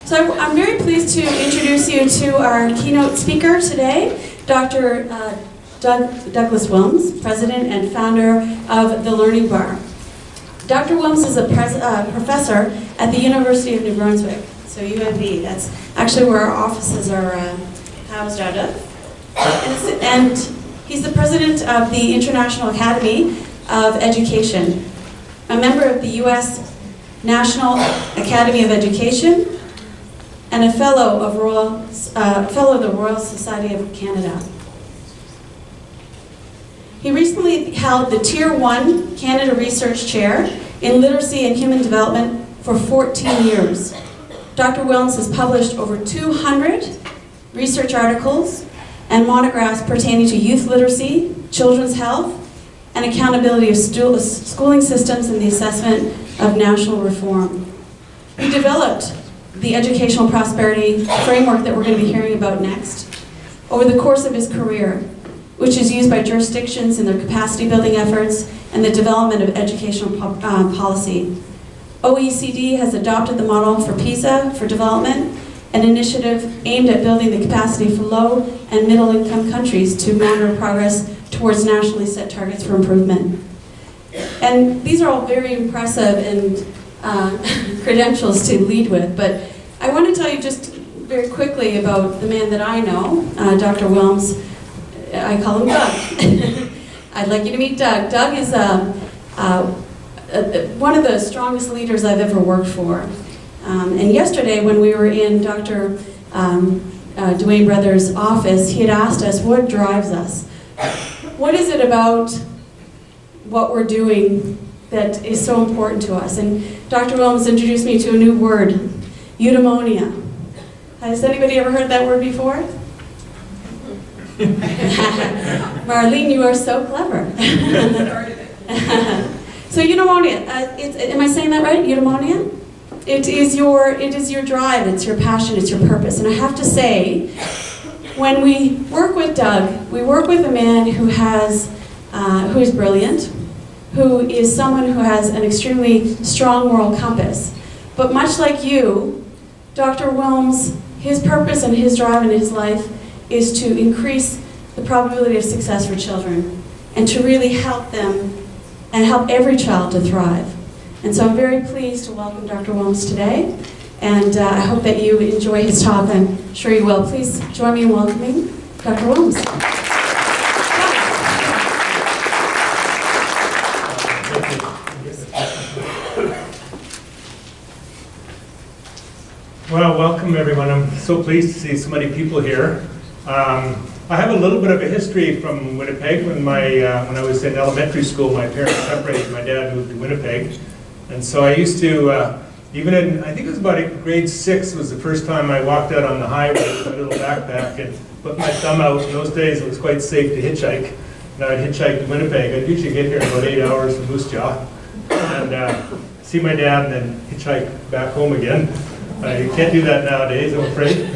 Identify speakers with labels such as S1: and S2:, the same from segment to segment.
S1: So I'm very pleased to introduce you to our keynote speaker today, Dr. Douglas Willms, President and founder of the Learning Bar. Dr. Willms is a professor at the University of New Brunswick, so UNB. That's actually where our offices are housed out of. And he's the president of the International Academy of Education, a member of the U.S. National Academy of Education, and a fellow of the Royal Society of Canada. He recently held the Tier 1 Canada Research Chair in Literacy and Human Development for 14 years. Dr. Willms has published over 200 research articles and monographs pertaining to youth literacy, children's health, and accountability of schooling systems and the assessment of national reform. He developed the educational prosperity framework that we're going to be hearing about next over the course of his career, which is used by jurisdictions in their capacity building efforts and the development of educational policy. OECD has adopted the model for PISA for development, an initiative aimed at building the capacity for low and middle income countries to monitor progress towards nationally set targets for improvement. And these are all very impressive and credentials to lead with, but I want to tell you just very quickly about the man that I know, Dr. Willms. I call him Doug. I'd like you to meet Doug. Doug is one of the strongest leaders I've ever worked for. And yesterday when we were in Dr. Dwayne Brothers' office, he had asked us, what drives us? What is it about what we're doing that is so important to us? And Dr. Willms introduced me to a new word, eudaimonia. Has anybody ever heard that word before? Marlene, you are so clever. So eudaimonia, am I saying that right? Eudaimonia? It is your drive, it's your passion, it's your purpose. And I have to say, when we work with Doug, we work with a man who is brilliant, who is someone who has an extremely strong moral compass. But much like you, Dr. Willms, his purpose and his drive in his life is to increase the probability of success for children and to really help them and help every child to thrive. And so I'm very pleased to welcome Dr. Willms today, and I hope that you enjoy his talk. I'm sure you will. Please join me in welcoming Dr. Willms.
S2: Well, welcome everyone. I'm so pleased to see so many people here. I have a little bit of a history from Winnipeg. When I was in elementary school, my parents separated. My dad moved to Winnipeg. And so I used to, even in, I think it was about grade 6 was the first time I walked out on the highway with my little backpack and put my thumb out. In those days it was quite safe to hitchhike. And I'd hitchhike to Winnipeg. I'd usually get here in about 8 hours from Moose Jaw and see my dad and then hitchhike back home again. You can't do that nowadays, I'm afraid.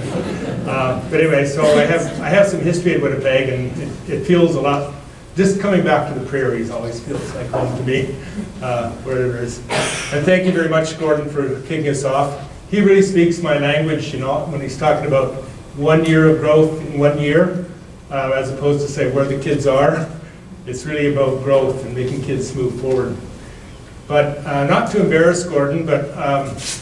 S2: But anyway, so I have some history at Winnipeg, and it feels a lot. Just coming back to the prairies always feels like home to me, wherever it is. And thank you very much, Gordon, for kicking us off. He really speaks my language, you know, when he's talking about 1 year of growth in 1 year, as opposed to say where the kids are. It's really about growth and making kids move forward. But not to embarrass Gordon, but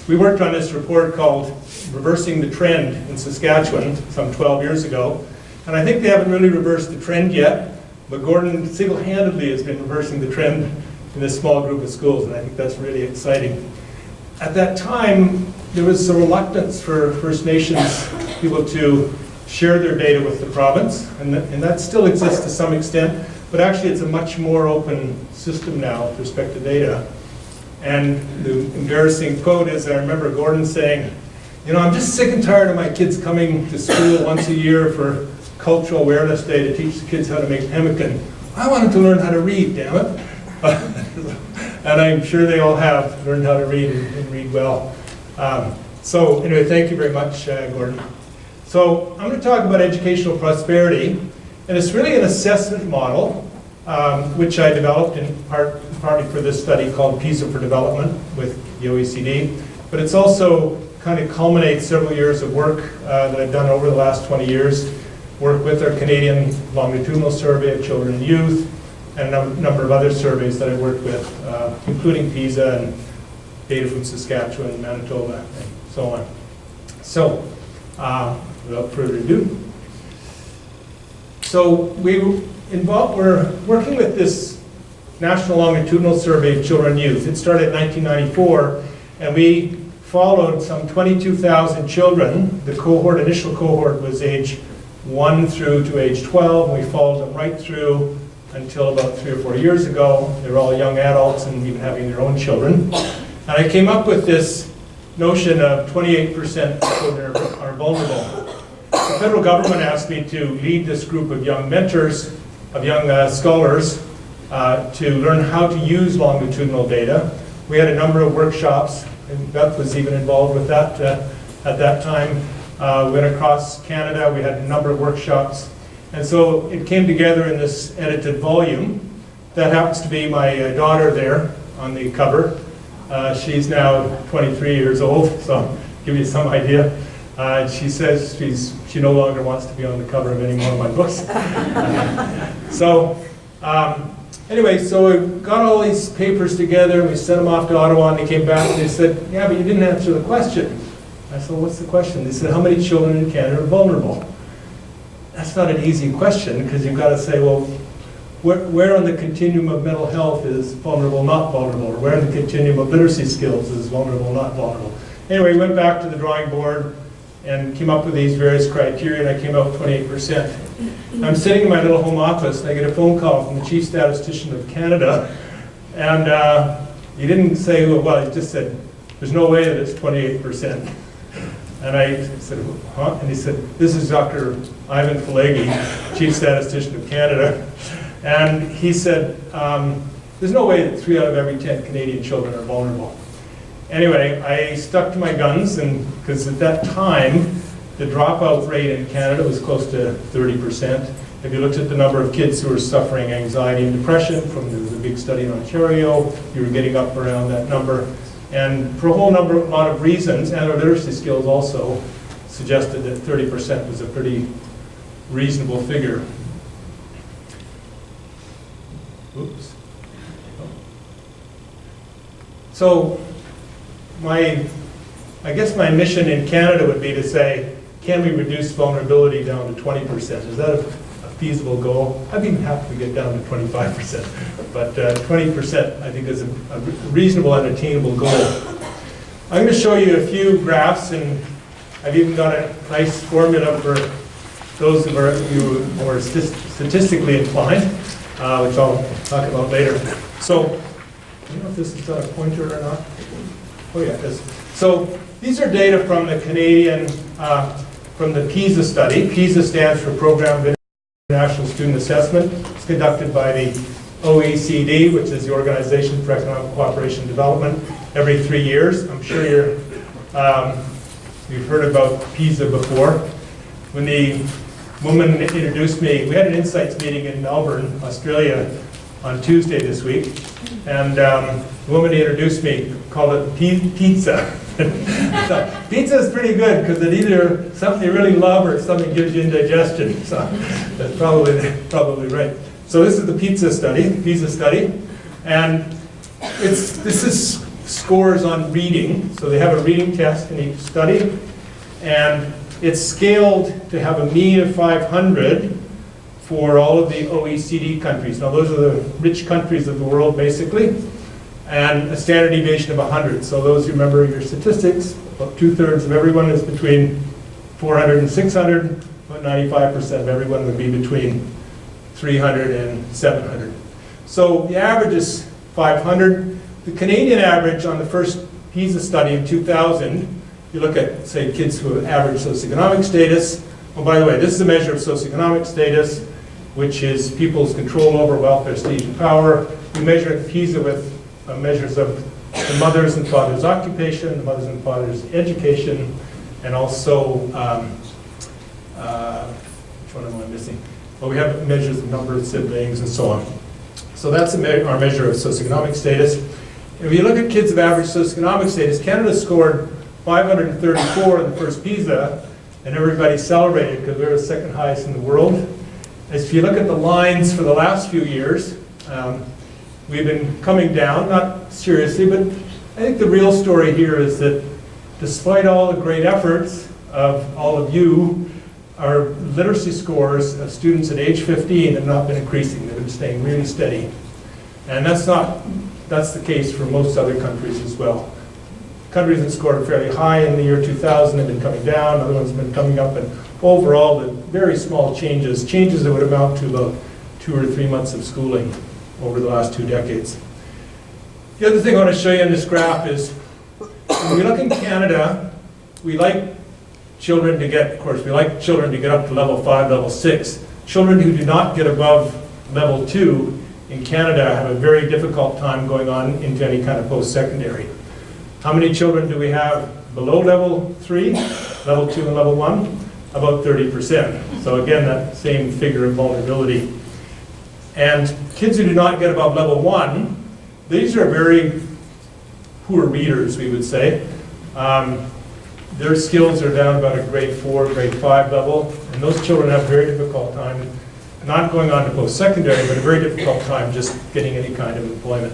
S2: we worked on this report called Reversing the Trend in Saskatchewan some 12 years ago. And I think they haven't really reversed the trend yet, but Gordon single-handedly has been reversing the trend in this small group of schools, and I think that's really exciting. At that time, there was a reluctance for First Nations people to share their data with the province, and that still exists to some extent, but actually it's a much more open system now with respect to data. And the embarrassing quote is, I remember Gordon saying, you know, I'm just sick and tired of my kids coming to school once a year for Cultural Awareness Day to teach the kids how to make pemmican. I wanted to learn how to read, damn it. And I'm sure they all have learned how to read and read well. So anyway, thank you very much, Gordon. So I'm going to talk about educational prosperity, and it's really an assessment model, which I developed in partly for this study called PISA for Development with the OECD, but it's also kind of culminates several years of work that I've done over the last 20 years. Work with our Canadian Longitudinal Survey of Children and Youth, and a number of other surveys that I worked with, including PISA and data from Saskatchewan, Manitoba, and so on. So, without further ado. So we're working with this National Longitudinal Survey of Children and Youth. It started in 1994, and we followed some 22,000 children. The initial cohort was age 1 through to age 12, and we followed them right through until about 3 or 4 years ago. They were all young adults and even having their own children. And I came up with this notion of 28% of children are vulnerable. The federal government asked me to lead this group of young mentors, of young scholars, to learn how to use longitudinal data. We had a number of workshops, and Beth was even involved with that at that time. We went across Canada, we had a number of workshops. And so it came together in this edited volume. That happens to be my daughter there on the cover. She's now 23 years old, so I'll give you some idea. She says she no longer wants to be on the cover of any more of my books. Anyway, so we got all these papers together, we sent them off to Ottawa, and they came back and they said, yeah, but you didn't answer the question. I said, well, what's the question? They said, how many children in Canada are vulnerable? That's not an easy question, because you've got to say, well, where on the continuum of mental health is vulnerable, not vulnerable? Or where on the continuum of literacy skills is vulnerable, not vulnerable? Anyway, we went back to the drawing board and came up with these various criteria, and I came out with 28%. I'm sitting in my little home office, and I get a phone call from the Chief Statistician of Canada, and he didn't say, well, he just said, there's no way that it's 28%. And I said, huh? And he said, this is Dr. Ivan Falegi, Chief Statistician of Canada. And he said, there's no way that 3 out of every 10 Canadian children are vulnerable. Anyway, I stuck to my guns, and because at that time, the dropout rate in Canada was close to 30%. If you looked at the number of kids who were suffering anxiety and depression, there was a big study in Ontario, you were getting up around that number. And for a lot of reasons, and our literacy skills also suggested that 30% was a pretty reasonable figure. Oops. So I guess my mission in Canada would be to say, can we reduce vulnerability down to 20%? Is that a feasible goal? I'd be happy to get down to 25%, but 20% I think is a reasonable and attainable goal. I'm going to show you a few graphs, and I've even got a nice formula for those who are statistically inclined, which I'll talk about later. So, I don't know if this is on a pointer or not. Oh yeah, it is. So these are data from the Canadian, from the PISA study. PISA stands for Program of International Student Assessment. It's conducted by the OECD, which is the Organization for Economic Cooperation and Development, every 3 years. I'm sure you've heard about PISA before. When the woman introduced me, we had an insights meeting in Melbourne, Australia, on Tuesday this week, and the woman introduced me called it pizza. So, pizza is pretty good because it's either something you really love or something gives you indigestion. So that's probably right. So this is the PISA study, and this is scores on reading. So they have a reading test in each study, and it's scaled to have a mean of 500 for all of the OECD countries. Now those are the rich countries of the world basically, and a standard deviation of 100. So those who remember your statistics, about 2/3 of everyone is between 400 and 600, about 95% of everyone would be between 300 and 700. So the average is 500. The Canadian average on the first PISA study in 2000, you look at, say, kids who have average socioeconomic status. Oh, by the way, this is a measure of socioeconomic status, which is people's control over wealth, prestige, and power. We measure PISA with measures of the mother's and father's occupation, the mother's and father's education, and also, which one am I missing? Well, we have measures of number of siblings and so on. So that's our measure of socioeconomic status. If you look at kids of average socioeconomic status, Canada scored 534 in the first PISA, and everybody celebrated because we were the second highest in the world. As if you look at the lines for the last few years, we've been coming down, not seriously, but I think the real story here is that despite all the great efforts of all of you, our literacy scores of students at age 15 have not been increasing. They've been staying really steady. And that's the case for most other countries as well. Countries that scored fairly high in the year 2000 have been coming down, other ones have been coming up, and overall, the very small changes that would amount to about 2 or 3 months of schooling over the last 2 decades. The other thing I want to show you on this graph is, when we look in Canada, we like children to get, of course, we like children to get up to level 5, level 6. Children who do not get above level 2 in Canada have a very difficult time going on into any kind of post-secondary. How many children do we have below level 3, level 2, and level 1? About 30%. So again, that same figure of vulnerability. And kids who do not get above level 1, these are very poor readers, we would say. Their skills are down about a grade 4, grade 5 level, and those children have a very difficult time not going on to post-secondary, but a very difficult time just getting any kind of employment.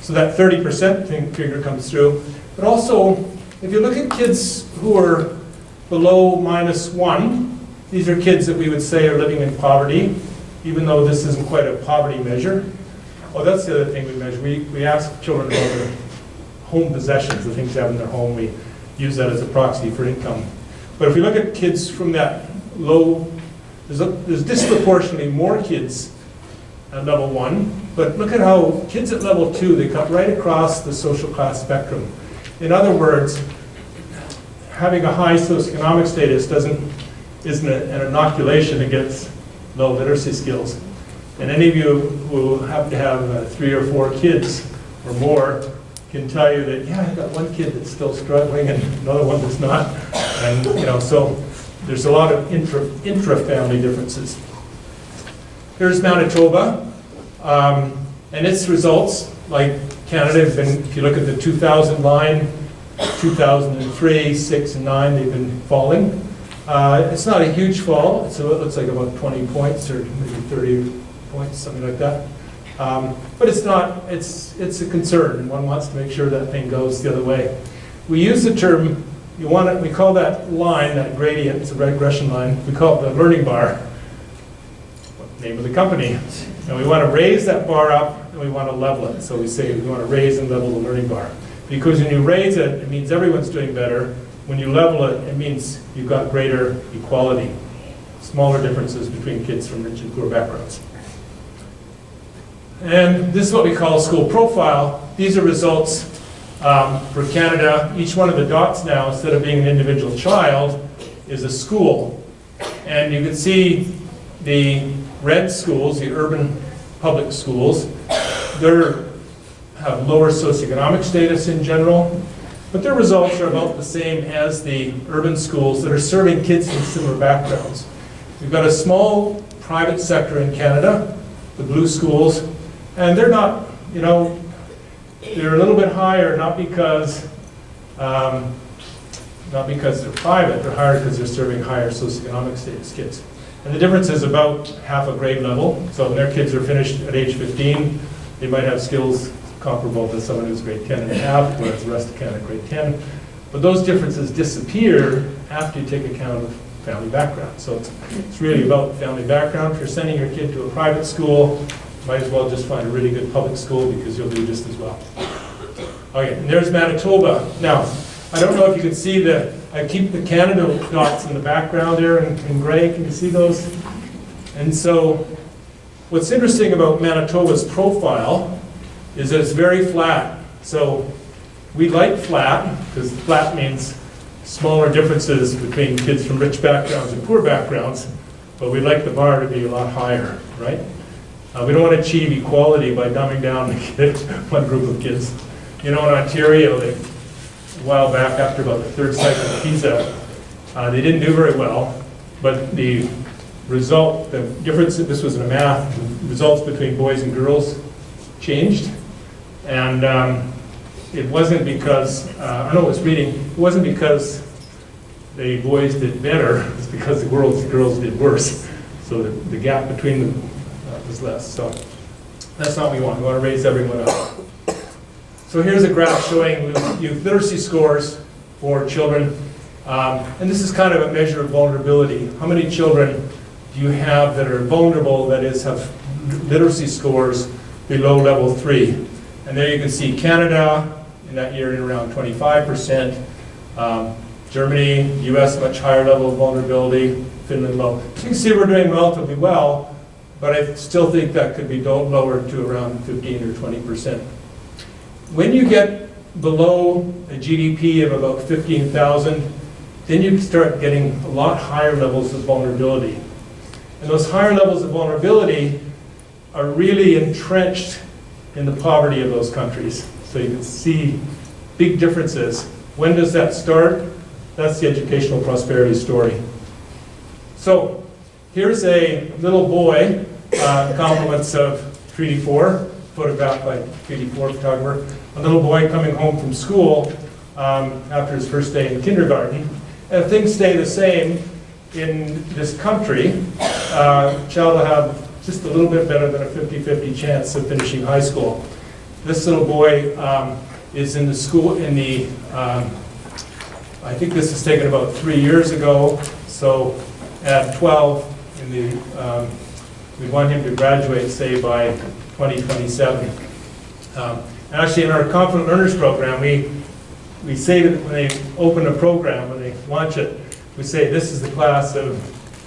S2: So that 30% figure comes through. But also, if you look at kids who are below -1, these are kids that we would say are living in poverty, even though this isn't quite a poverty measure. Oh, that's the other thing we measure. We ask children about their home possessions, the things they have in their home. We use that as a proxy for income. But if we look at kids from that low, there's disproportionately more kids at level 1, but look at how kids at level 2, they cut right across the social class spectrum. In other words, having a high socioeconomic status isn't an inoculation against low literacy skills. And any of you who happen to have 3 or 4 kids or more can tell you that, yeah, I've got one kid that's still struggling and another one that's not. And, so there's a lot of intra-family differences. Here's Manitoba, and its results, like Canada, have been, if you look at the 2000 line, 2003, 6, and 9, they've been falling. It's not a huge fall, so it looks like about 20 points or maybe 30 points, something like that. But it's not, it's a concern, and one wants to make sure that thing goes the other way. We use the term, we call that line, that gradient, it's a regression line, we call it the learning bar, name of the company. And we want to raise that bar up, and we want to level it. So we say we want to raise and level the learning bar. Because when you raise it, it means everyone's doing better. When you level it, it means you've got greater equality, smaller differences between kids from rich and poor backgrounds. And this is what we call a school profile. These are results for Canada. Each one of the dots now, instead of being an individual child, is a school. And you can see the red schools, the urban public schools, they have lower socioeconomic status in general, but their results are about the same as the urban schools that are serving kids from similar backgrounds. We've got a small private sector in Canada, the blue schools, and they're not, they're a little bit higher, not because they're private, they're higher because they're serving higher socioeconomic status kids. And the difference is about half a grade level. So when their kids are finished at age 15, they might have skills comparable to someone who's grade 10 and a half, whereas the rest of Canada grade 10. But those differences disappear after you take account of family background. So it's really about family background. If you're sending your kid to a private school, you might as well just find a really good public school because you'll do just as well. Okay, and there's Manitoba. Now, I don't know if you can see I keep the Canada dots in the background there in gray. Can you see those? And so what's interesting about Manitoba's profile is that it's very flat. So we like flat, because flat means smaller differences between kids from rich backgrounds and poor backgrounds, but we like the bar to be a lot higher, right? We don't want to achieve equality by dumbing down one group of kids. In Ontario, a while back, after about the third cycle of PISA, they didn't do very well, but the result, the difference, this was in a math, the results between boys and girls changed, and it wasn't because, I know I was reading, it wasn't because the boys did better, it's because the girls did worse. So the gap between them was less. So that's not what we want. We want to raise everyone up. So here's a graph showing youth literacy scores for children. And this is kind of a measure of vulnerability. How many children do you have that are vulnerable, that is, have literacy scores below level 3? And there you can see Canada in that year in around 25%. Germany, US, much higher level of vulnerability. Finland low. So you can see we're doing relatively well, but I still think that could be lowered to around 15 or 20%. When you get below a GDP of about 15,000, then you start getting a lot higher levels of vulnerability. And those higher levels of vulnerability are really entrenched in the poverty of those countries. So you can see big differences. When does that start? That's the educational prosperity story. So here's a little boy, compliments of Treaty 4, photographed by Treaty 4 photographer. A little boy coming home from school after his first day in kindergarten. And if things stay the same in this country, child will have just a little bit better than a 50-50 chance of finishing high school. This little boy is in the school, I think this was taken about 3 years ago, so at 12, we want him to graduate, say, by 2027. And actually, in our Confident Learners program, we say that when they open a program, when they launch it, we say, this is the class of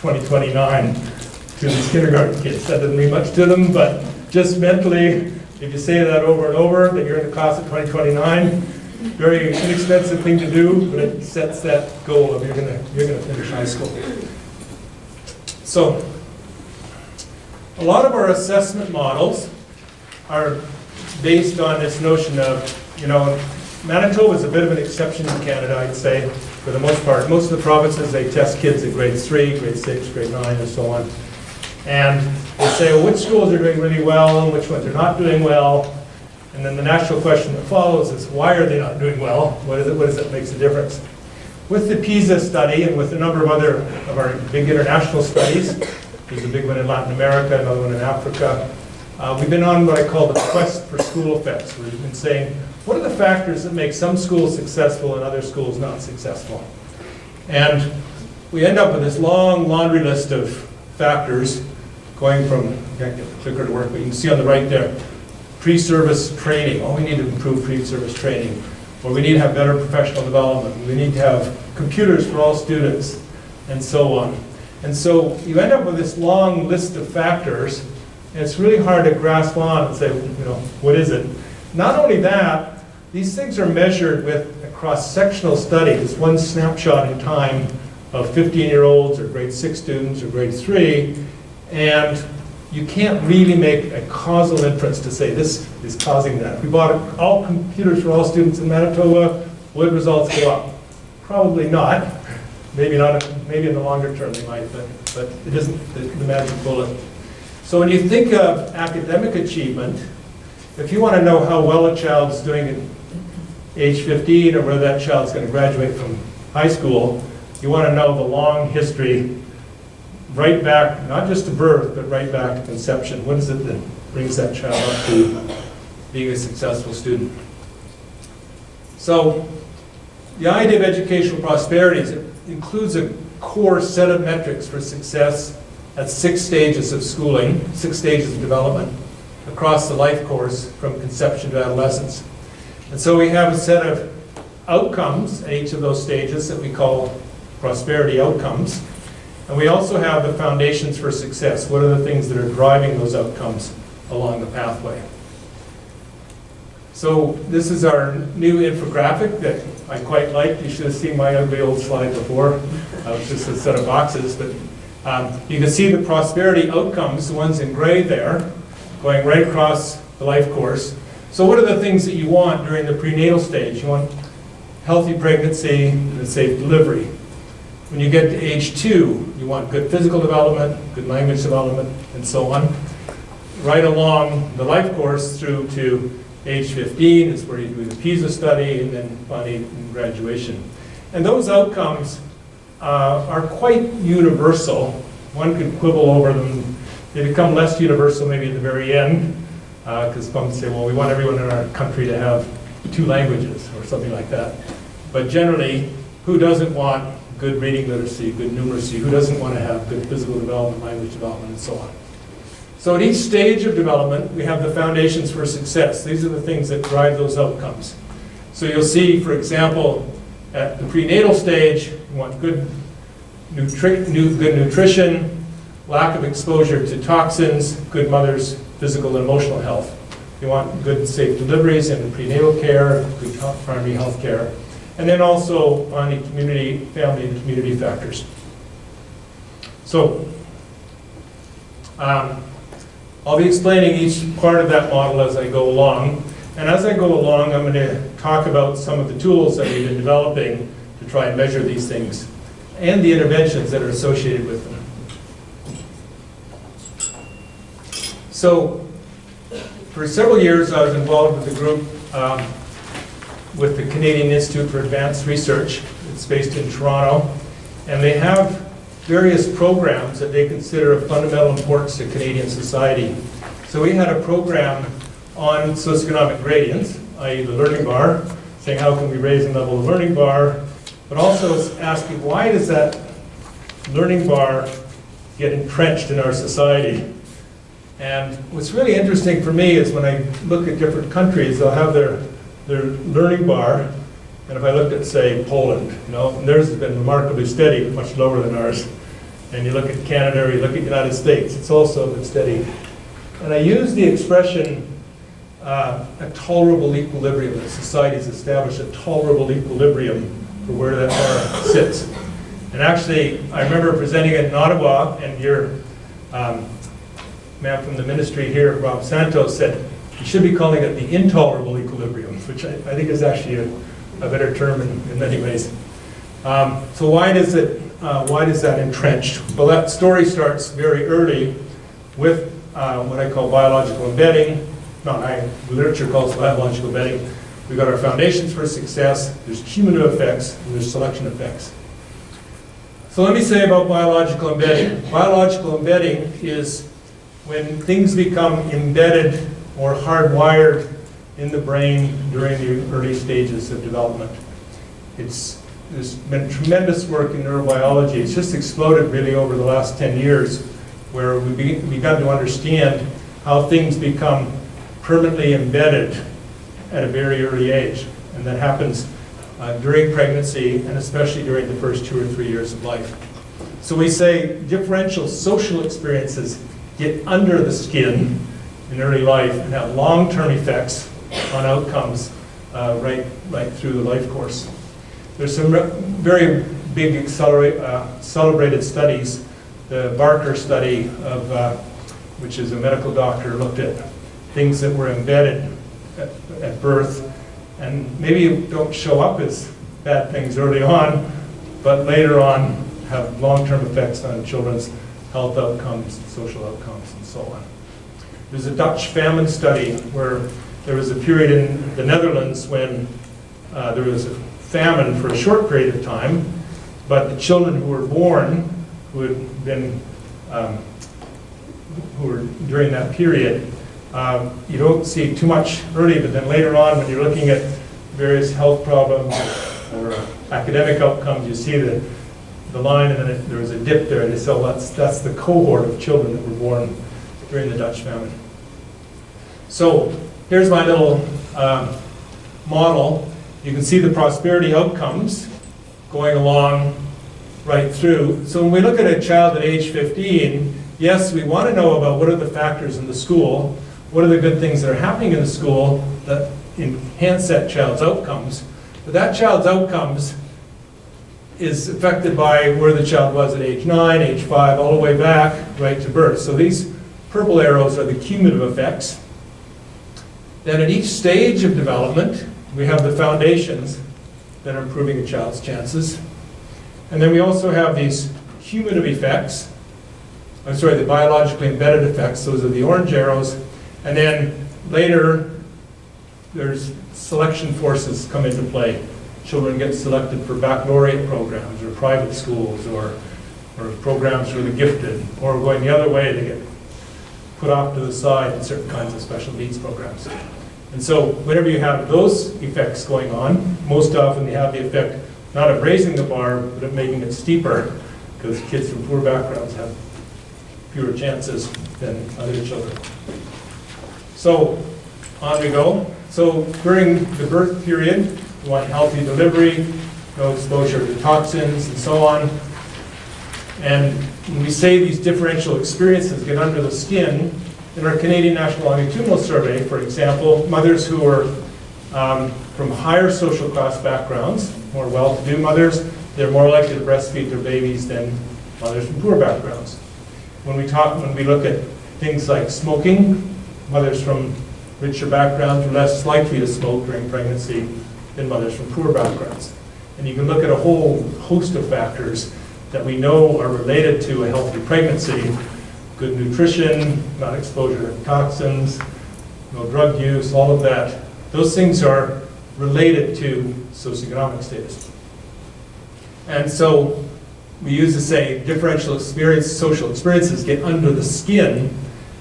S2: 2029 to these kindergarten kids. That doesn't mean much to them, but just mentally, if you say that over and over, that you're in the class of 2029, very inexpensive thing to do, but it sets that goal of you're gonna finish high school. So, a lot of our assessment models are based on this notion of, Manitoba is a bit of an exception in Canada, I'd say, for the most part. Most of the provinces, they test kids at grade 3, grade 6, grade 9, and so on. And they say, well, which schools are doing really well and which ones are not doing well. And then the natural question that follows is, why are they not doing well? What is it that makes a difference? With the PISA study and with a number of other of our big international studies, there's a big one in Latin America, another one in Africa, we've been on what I call the quest for school effects, where we've been saying, what are the factors that make some schools successful and other schools not successful? And we end up with this long laundry list of factors going from, I can't get the clicker to work, but you can see on the right there, pre-service training. Oh, we need to improve pre-service training. Or we need to have better professional development. We need to have computers for all students, and so on. And so you end up with this long list of factors, and it's really hard to grasp on and say, what is it? Not only that, these things are measured with a cross-sectional study. It's one snapshot in time of 15-year-olds or grade 6 students or grade 3, and you can't really make a causal inference to say this is causing that. If we bought all computers for all students in Manitoba, would results go up? Probably not. Maybe not. Maybe in the longer term they might, but it isn't the magic bullet. So when you think of academic achievement, if you want to know how well a child is doing at age 15 or whether that child's going to graduate from high school, you want to know the long history right back, not just to birth, but right back to conception. What is it that brings that child up to being a successful student? So the idea of educational prosperity is it includes a core set of metrics for success at 6 stages of schooling, 6 stages of development across the life course from conception to adolescence. And so we have a set of outcomes at each of those stages that we call prosperity outcomes. And we also have the foundations for success. What are the things that are driving those outcomes along the pathway? So this is our new infographic that I quite like. You should have seen my ugly old slide before. It was just a set of boxes. But you can see the prosperity outcomes, the ones in gray there, going right across the life course. So what are the things that you want during the prenatal stage? You want healthy pregnancy and a safe delivery. When you get to age 2, you want good physical development, good language development, and so on. Right along the life course through to age 15 is where you do the PISA study, and then finally in graduation. And those outcomes are quite universal. One could quibble over them. They become less universal maybe at the very end, because some say, well, we want everyone in our country to have 2 languages or something like that. But generally, who doesn't want good reading literacy, good numeracy? Who doesn't want to have good physical development, language development, and so on? So at each stage of development, we have the foundations for success. These are the things that drive those outcomes. So you'll see, for example, at the prenatal stage, you want good nutrition, lack of exposure to toxins, good mother's physical and emotional health. You want good safe deliveries in the prenatal care, good primary health care, and then also finally community, family and community factors. So I'll be explaining each part of that model as I go along. And as I go along, I'm going to talk about some of the tools that we've been developing to try and measure these things and the interventions that are associated with them. So for several years, I was involved with the group with the Canadian Institute for Advanced Research. It's based in Toronto. And they have various programs that they consider of fundamental importance to Canadian society. So we had a program on socioeconomic gradients, i.e. the learning bar, saying how can we raise and level the learning bar, but also asking why does that learning bar get entrenched in our society? And what's really interesting for me is when I look at different countries, they'll have their learning bar, and if I looked at, say, Poland, theirs has been remarkably steady, much lower than ours. And you look at Canada, or you look at the United States, it's also been steady. And I use the expression, a tolerable equilibrium, that society's established a tolerable equilibrium for where that bar sits. And actually, I remember presenting it in Ottawa, and your man from the ministry here, Rob Santos, said, you should be calling it the intolerable equilibrium, which I think is actually a better term in many ways. So why is that entrenched? Well, that story starts very early with what I call biological embedding. Literature calls it biological embedding. We've got our foundations for success, there's cumulative effects, and there's selection effects. So let me say about biological embedding. Biological embedding is when things become embedded or hardwired in the brain during the early stages of development. There's been tremendous work in neurobiology. It's just exploded really over the last 10 years, where we've begun to understand how things become permanently embedded at a very early age. And that happens during pregnancy, and especially during the first 2 or 3 years of life. So we say differential social experiences get under the skin in early life and have long-term effects on outcomes right through the life course. There's some very big celebrated studies. The Barker study, which is a medical doctor, looked at things that were embedded at birth, and maybe don't show up as bad things early on, but later on have long-term effects on children's health outcomes, social outcomes, and so on. There's a Dutch famine study where there was a period in the Netherlands when there was a famine for a short period of time, but the children who were born, who had been, who were during that period, you don't see too much early, but then later on when you're looking at various health problems or academic outcomes, you see the line, and then there was a dip there, and they say, well, that's the cohort of children that were born during the Dutch famine. So here's my little model. You can see the prosperity outcomes going along right through. So when we look at a child at age 15, yes, we want to know about what are the factors in the school, what are the good things that are happening in the school that enhance that child's outcomes. But that child's outcomes is affected by where the child was at age 9, age 5, all the way back right to birth. So these purple arrows are the cumulative effects. Then at each stage of development, we have the foundations that are improving a child's chances. And then we also have these cumulative effects, the biologically embedded effects, those are the orange arrows. And then later, there's selection forces come into play. Children get selected for baccalaureate programs or private schools or programs for the gifted, or going the other way, they get put off to the side in certain kinds of special needs programs. And so whenever you have those effects going on, most often they have the effect not of raising the bar, but of making it steeper, because kids from poor backgrounds have fewer chances than other children. So on we go. So during the birth period, we want healthy delivery, no exposure to toxins and so on. And when we say these differential experiences get under the skin, in our Canadian National Longitudinal Survey, for example, mothers who are from higher social class backgrounds, more well-to-do mothers, they're more likely to breastfeed their babies than mothers from poor backgrounds. When we look at things like smoking, mothers from richer backgrounds are less likely to smoke during pregnancy than mothers from poor backgrounds. And you can look at a whole host of factors that we know are related to a healthy pregnancy: good nutrition, not exposure to toxins, no drug use, all of that. Those things are related to socioeconomic status. And so we use to say differential social experiences get under the skin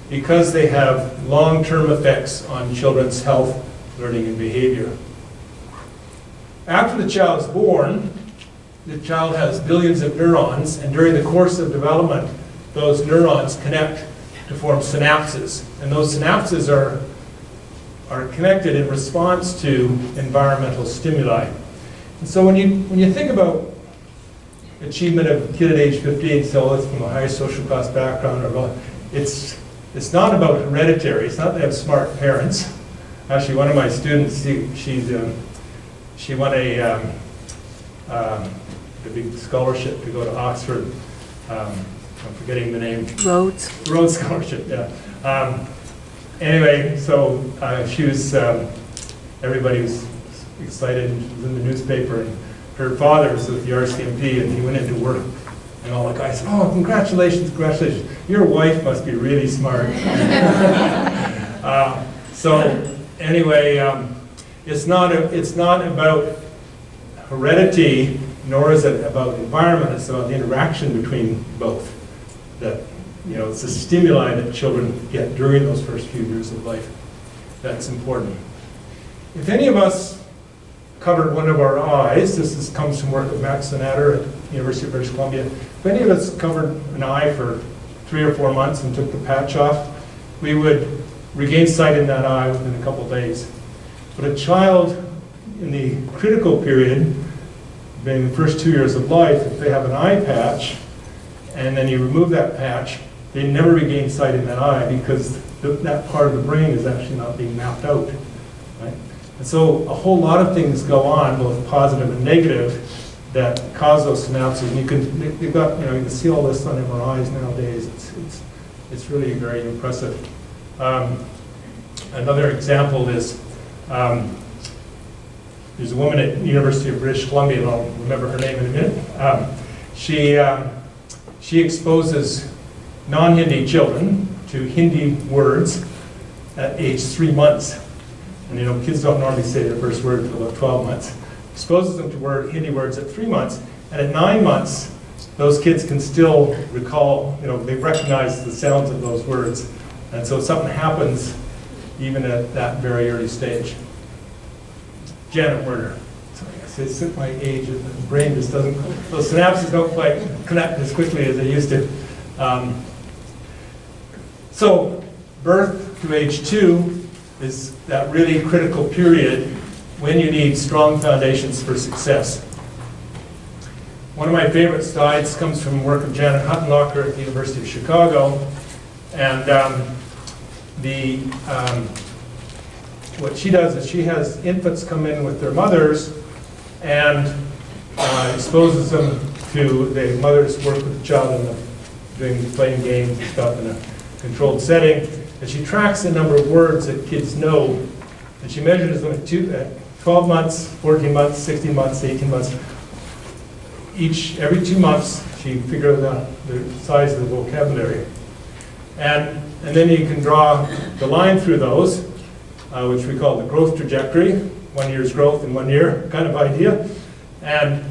S2: because they have long-term effects on children's health, learning, and behavior. After the child is born, the child has billions of neurons, and during the course of development, those neurons connect to form synapses. And those synapses are connected in response to environmental stimuli. And so when you think about achievement of a kid at age 15, so it's from a high social class background, it's not about hereditary. It's not they have smart parents. Actually, one of my students, she won a big scholarship to go to Oxford. I'm forgetting the name.
S3: Rhodes.
S2: Rhodes Scholarship, yeah. Anyway, so she was, everybody was excited, and she was in the newspaper, and her father was with the RCMP, and he went into work, and all the guys said, "Oh, congratulations, congratulations. Your wife must be really smart." So anyway, it's not about heredity, nor is it about environment. It's about the interaction between both. That, it's a stimuli that children get during those first few years of life. That's important. If any of us covered one of our eyes, comes from work of Max Sinatter at University of British Columbia. If any of us covered an eye for 3 or 4 months and took the patch off, we would regain sight in that eye within a couple days. But a child in the critical period, being the first 2 years of life, if they have an eye patch, and then you remove that patch, they never regain sight in that eye because that part of the brain is actually not being mapped out. Right? And so a whole lot of things go on, both positive and negative, that cause those synapses. And you can see all this on MRIs nowadays. It's really very impressive. Another example is there's a woman at the University of British Columbia, and I'll remember her name in a minute. She exposes non-Hindi children to Hindi words at age 3 months. And kids don't normally say their first word until about 12 months. Exposes them to Hindi words at 3 months. And at 9 months, those kids can still recall, they recognize the sounds of those words. And so something happens even at that very early stage. Janet Werner. It's at my age, and the brain just doesn't, those synapses don't quite connect as quickly as they used to. So birth to age 2 is that really critical period when you need strong foundations for success. One of my favorite slides comes from work of Janet Huttenlocher at the University of Chicago. And what she does is she has infants come in with their mothers and exposes them to the mothers work with the child playing games and stuff in a controlled setting. And she tracks the number of words that kids know, and she measures them at 12 months, 14 months, 16 months, 18 months. Every 2 months, she figures out the size of the vocabulary. And then you can draw the line through those. which we call the growth trajectory, 1 year's growth in 1 year kind of idea. And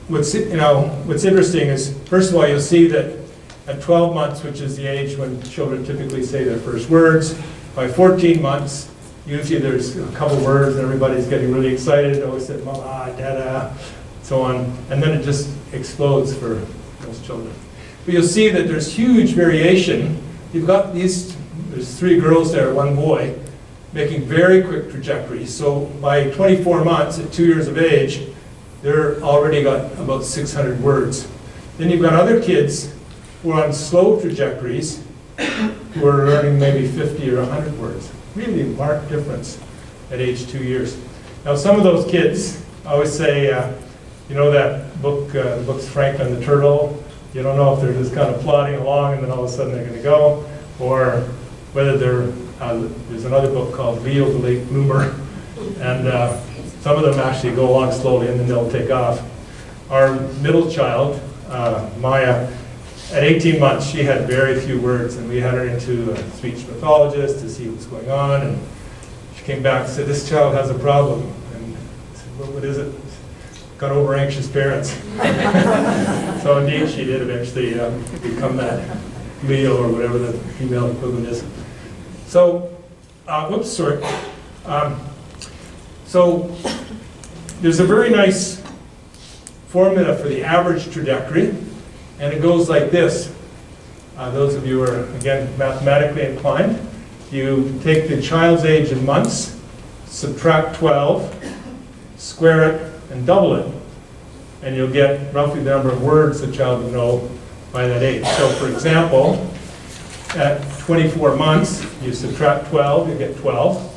S2: what's interesting is, first of all, you'll see that at 12 months, which is the age when children typically say their first words, by 14 months, usually there's a couple words and everybody's getting really excited. Always say mama, dada, so on. And then it just explodes for most children. But you'll see that there's huge variation. You've got there's 3 girls there, 1 boy, making very quick trajectories. So by 24 months, at 2 years of age, they're already got about 600 words. Then you've got other kids who are on slow trajectories, who are learning maybe 50 or 100 words. Really marked difference at age 2 years. Now some of those kids, I always say, you know that book, the book's Franklin the Turtle? You don't know if they're just kind of plodding along and then all of a sudden they're going to go, or whether they're, there's another book called Leo the Late Bloomer, and some of them actually go along slowly and then they'll take off. Our middle child, Maya, at 18 months, she had very few words, and we had her into a speech pathologist to see what's going on, and she came back and said, this child has a problem. And I said, well, what is it? Got over anxious parents. So indeed, she did eventually become that Leo, or whatever the female equivalent is. So, whoops, sorry. So there's a very nice formula for the average trajectory. And it goes like this. Those of you who are, again, mathematically inclined, you take the child's age in months, subtract 12, square it, and double it. And you'll get roughly the number of words the child will know by that age. So for example, at 24 months, you subtract 12, you get 12.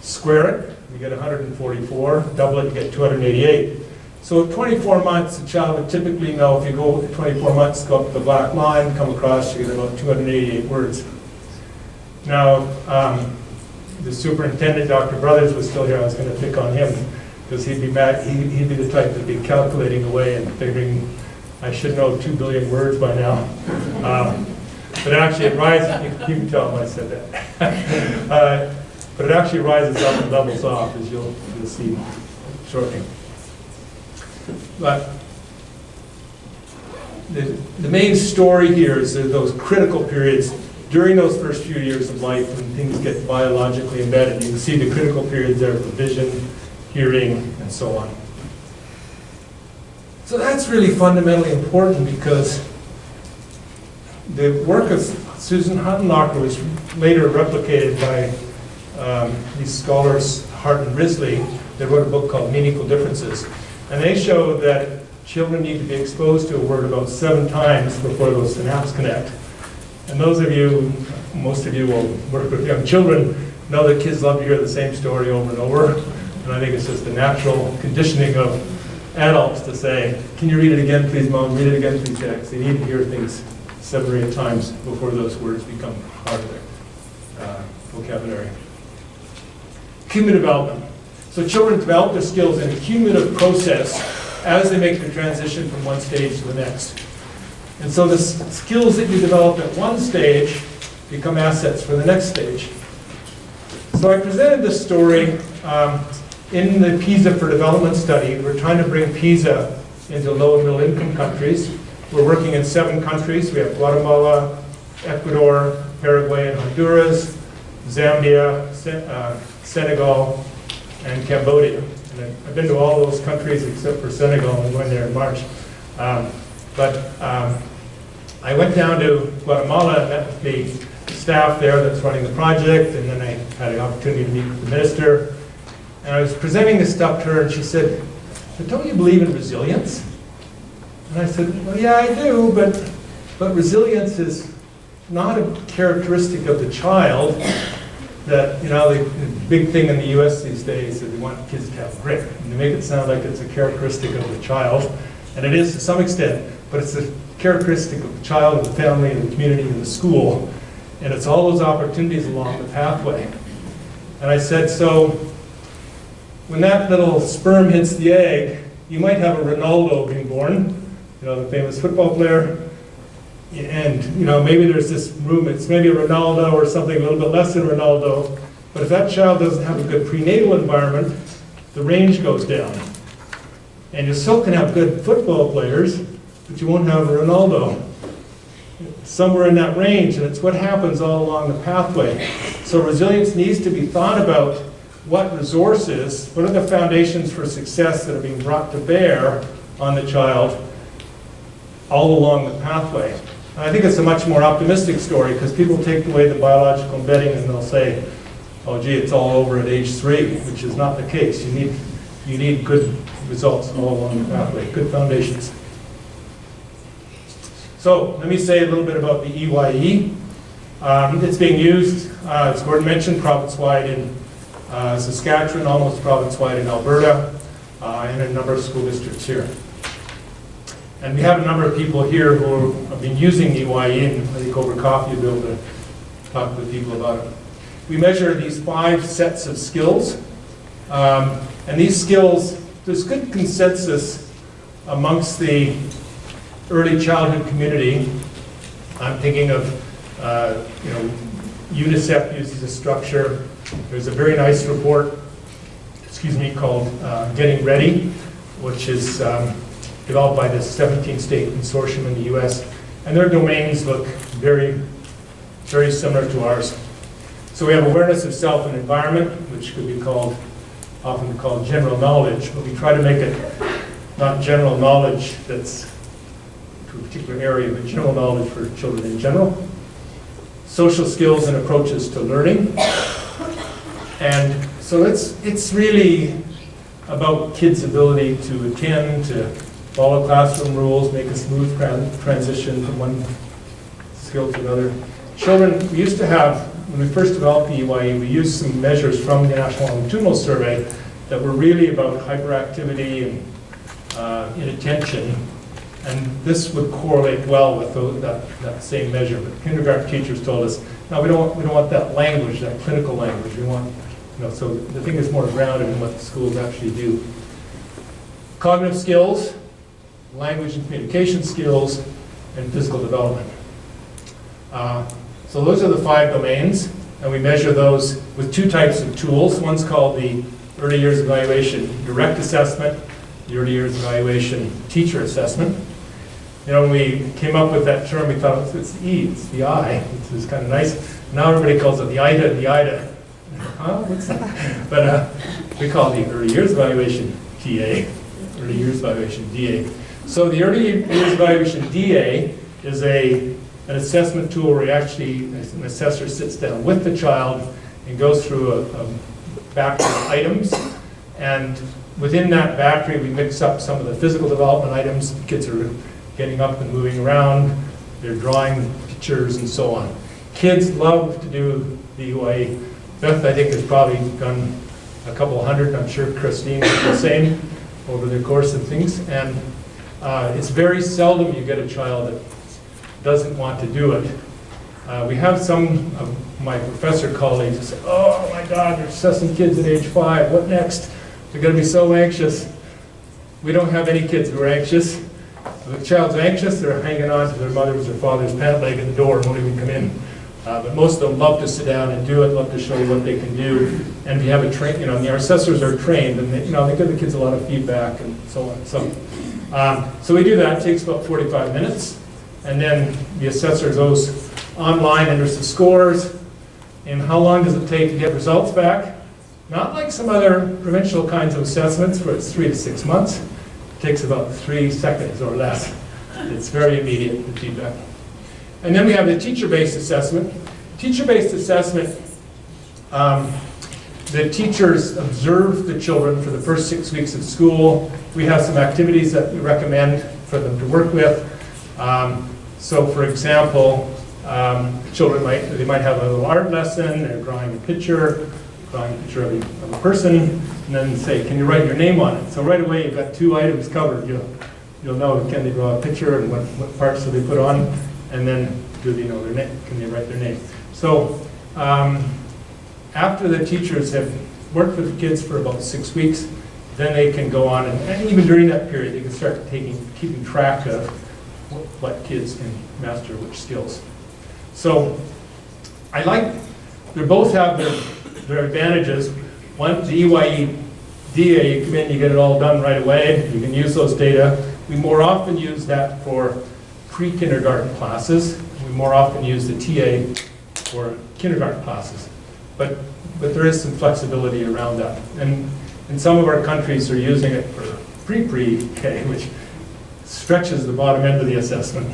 S2: Square it, you get 144. Double it, you get 288. So at 24 months, a child would typically know, if you go 24 months, go up the black line, come across, you get about 288 words. Now, the superintendent, Dr. Brothers, was still here. I was going to pick on him, because he'd be mad. He'd be the type that'd be calculating away and figuring, I should know 2 billion words by now. But actually it rises, you can tell him I said that. But it actually rises up and levels off, as you'll see shortly. But the main story here is that those critical periods during those first few years of life when things get biologically embedded. You can see the critical periods there for vision, hearing, and so on. So that's really fundamentally important, because the work of Susan Huttenlocher was later replicated by these scholars, Hart and Risley. They wrote a book called Meaningful Differences. And they show that children need to be exposed to a word about 7 times before those synapses connect. And those of you, most of you will work with young children, know that kids love to hear the same story over and over. And I think it's just the natural conditioning of adults to say, can you read it again, please, Mom? Read it again, please, Dad. They need to hear things 7 or 8 times before those words become part of their vocabulary. Cumulative development. So children develop their skills in a cumulative process as they make the transition from one stage to the next. And so the skills that you develop at one stage become assets for the next stage. So I presented this story in the PISA for Development study. We're trying to bring PISA into low and middle income countries. We're working in 7 countries. We have Guatemala, Ecuador, Paraguay, and Honduras, Zambia, Senegal, and Cambodia. And I've been to all those countries except for Senegal. I'm going there in March. I went down to Guatemala and met with the staff there that's running the project, and then I had an opportunity to meet with the minister. And I was presenting this stuff to her, and she said, "But don't you believe in resilience?" And I said, "Well, yeah, I do, but resilience is not a characteristic of the child." That, you know, the big thing in the US these days is they want kids to have grit. And they make it sound like it's a characteristic of the child. And it is to some extent, but it's a characteristic of the child and the family and the community and the school. And it's all those opportunities along the pathway. And I said, so when that little sperm hits the egg, you might have a Ronaldo being born, you know, the famous football player. And, you know, maybe there's this movement, it's maybe a Ronaldo or something a little bit less than Ronaldo, But if that child doesn't have a good prenatal environment, the range goes down. And you still can have good football players, but you won't have a Ronaldo. Somewhere in that range, and it's what happens all along the pathway. So resilience needs to be thought about what resources, what are the foundations for success that are being brought to bear on the child all along the pathway. And I think it's a much more optimistic story because people take away the biological embedding and they'll say, oh gee, it's all over at age 3, which is not the case. You need good results all along the pathway, good foundations. So let me say a little bit about the EYE. It's being used, as Gordon mentioned, province-wide in Saskatchewan, almost province-wide in Alberta, and a number of school districts here. And we have a number of people here who have been using EYE, and I think over coffee you'll be able to talk with people about it. We measure these 5 sets of skills, and these skills, there's good consensus amongst the early childhood community. I'm thinking of, UNICEF uses this structure. There's a very nice report, called Getting Ready, which is developed by the 17-state consortium in the US, and their domains look very, very similar to ours. So we have awareness of self and environment, which could be often called general knowledge, but we try to make it not general knowledge that's to a particular area, but general knowledge for children in general. Social skills and approaches to learning. And so it's really about kids' ability to attend, to follow classroom rules, make a smooth transition from one skill to another. Children, we used to have, when we first developed the EYE, we used some measures from the National Longitudinal Survey that were really about hyperactivity and inattention. And this would correlate well with that same measure. But kindergarten teachers told us, no, we don't want that language, that clinical language. We want, so the thing is more grounded in what the schools actually do. Cognitive skills, language and communication skills, and physical development. So those are the 5 domains, and we measure those with 2 types of tools. One's called the Early Years Evaluation Direct Assessment, the Early Years Evaluation Teacher Assessment. When we came up with that term, we thought it's the E, it's the I, which is kind of nice. Now everybody calls it the IDA. Huh? What's that? But we call it the Early Years Evaluation TA, Early Years Evaluation DA. So the Early Years Evaluation DA is an assessment tool where an assessor sits down with the child and goes through a battery of items. And within that battery, we mix up some of the physical development items. The kids are getting up and moving around. They're drawing pictures and so on. Kids love to do the EYE. Beth, I think, has probably done a couple hundred. I'm sure Christine is the same over the course of things. And it's very seldom you get a child that doesn't want to do it. We have some of my professor colleagues who say, oh my God, they're assessing kids at age 5. What next? They're going to be so anxious. We don't have any kids who are anxious. If the child's anxious, they're hanging on to their mother's or father's pant leg at the door and won't even come in. But most of them love to sit down and do it, love to show you what they can do. And we have our assessors are trained, and they give the kids a lot of feedback and so on. So we do that. It takes about 45 minutes. And then the assessor goes online, enters the scores. And how long does it take to get results back? Not like some other provincial kinds of assessments where it's 3 to 6 months. It takes about 3 seconds or less. It's very immediate, the feedback. And then we have the teacher-based assessment. Teacher-based assessment, the teachers observe the children for the first 6 weeks of school. We have some activities that we recommend for them to work with. So for example, children might have a little art lesson. They're drawing a picture of a person, and then say, can you write your name on it? So right away you've got 2 items covered. You'll know, can they draw a picture and what parts do they put on, and then do they know their name? Can they write their name? So after the teachers have worked with the kids for about 6 weeks, then they can go on, and even during that period, they can start keeping track of what kids can master which skills. So they both have there are advantages. One, the EYE DA, you come in, you get it all done right away. You can use those data. We more often use that for pre-kindergarten classes. We more often use the TA for kindergarten classes. But there is some flexibility around that. And in some of our countries are using it for pre-K, which stretches the bottom end of the assessment.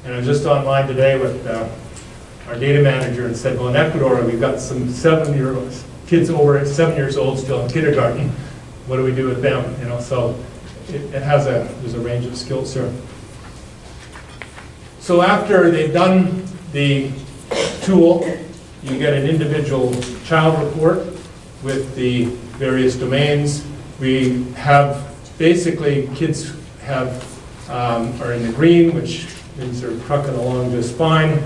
S2: And I was just online today with our data manager and said, well, in Ecuador, we've got some 7-year-olds, kids over 7 years old still in kindergarten. What do we do with them? You know, so there's a range of skills here. So after they've done the tool, you get an individual child report with the various domains. We have, basically, kids are in the green, which means they're trucking along just fine,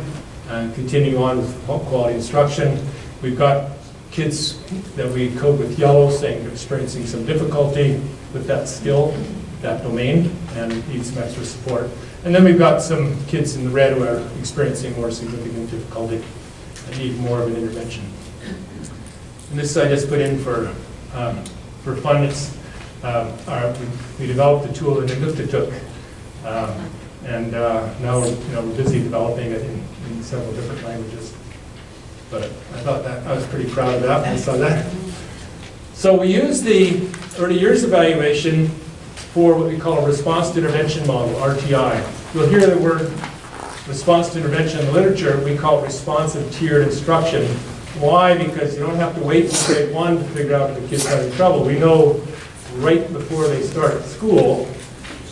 S2: and continue on with quality instruction. We've got kids that we code with yellow, saying they're experiencing some difficulty with that skill, that domain, and need some extra support. And then we've got some kids in the red who are experiencing more significant difficulty and need more of an intervention. And this I just put in for fun. It's, we developed the tool in Inuktitut, and now we're busy developing it in several different languages. But I thought that I was pretty proud of that when I saw that. So we use the early years evaluation for what we call a response to intervention model, RTI. You'll hear the word response to intervention in the literature. We call it responsive tiered instruction. Why? Because you don't have to wait for grade 1 to figure out if the kid's having trouble. We know right before they start school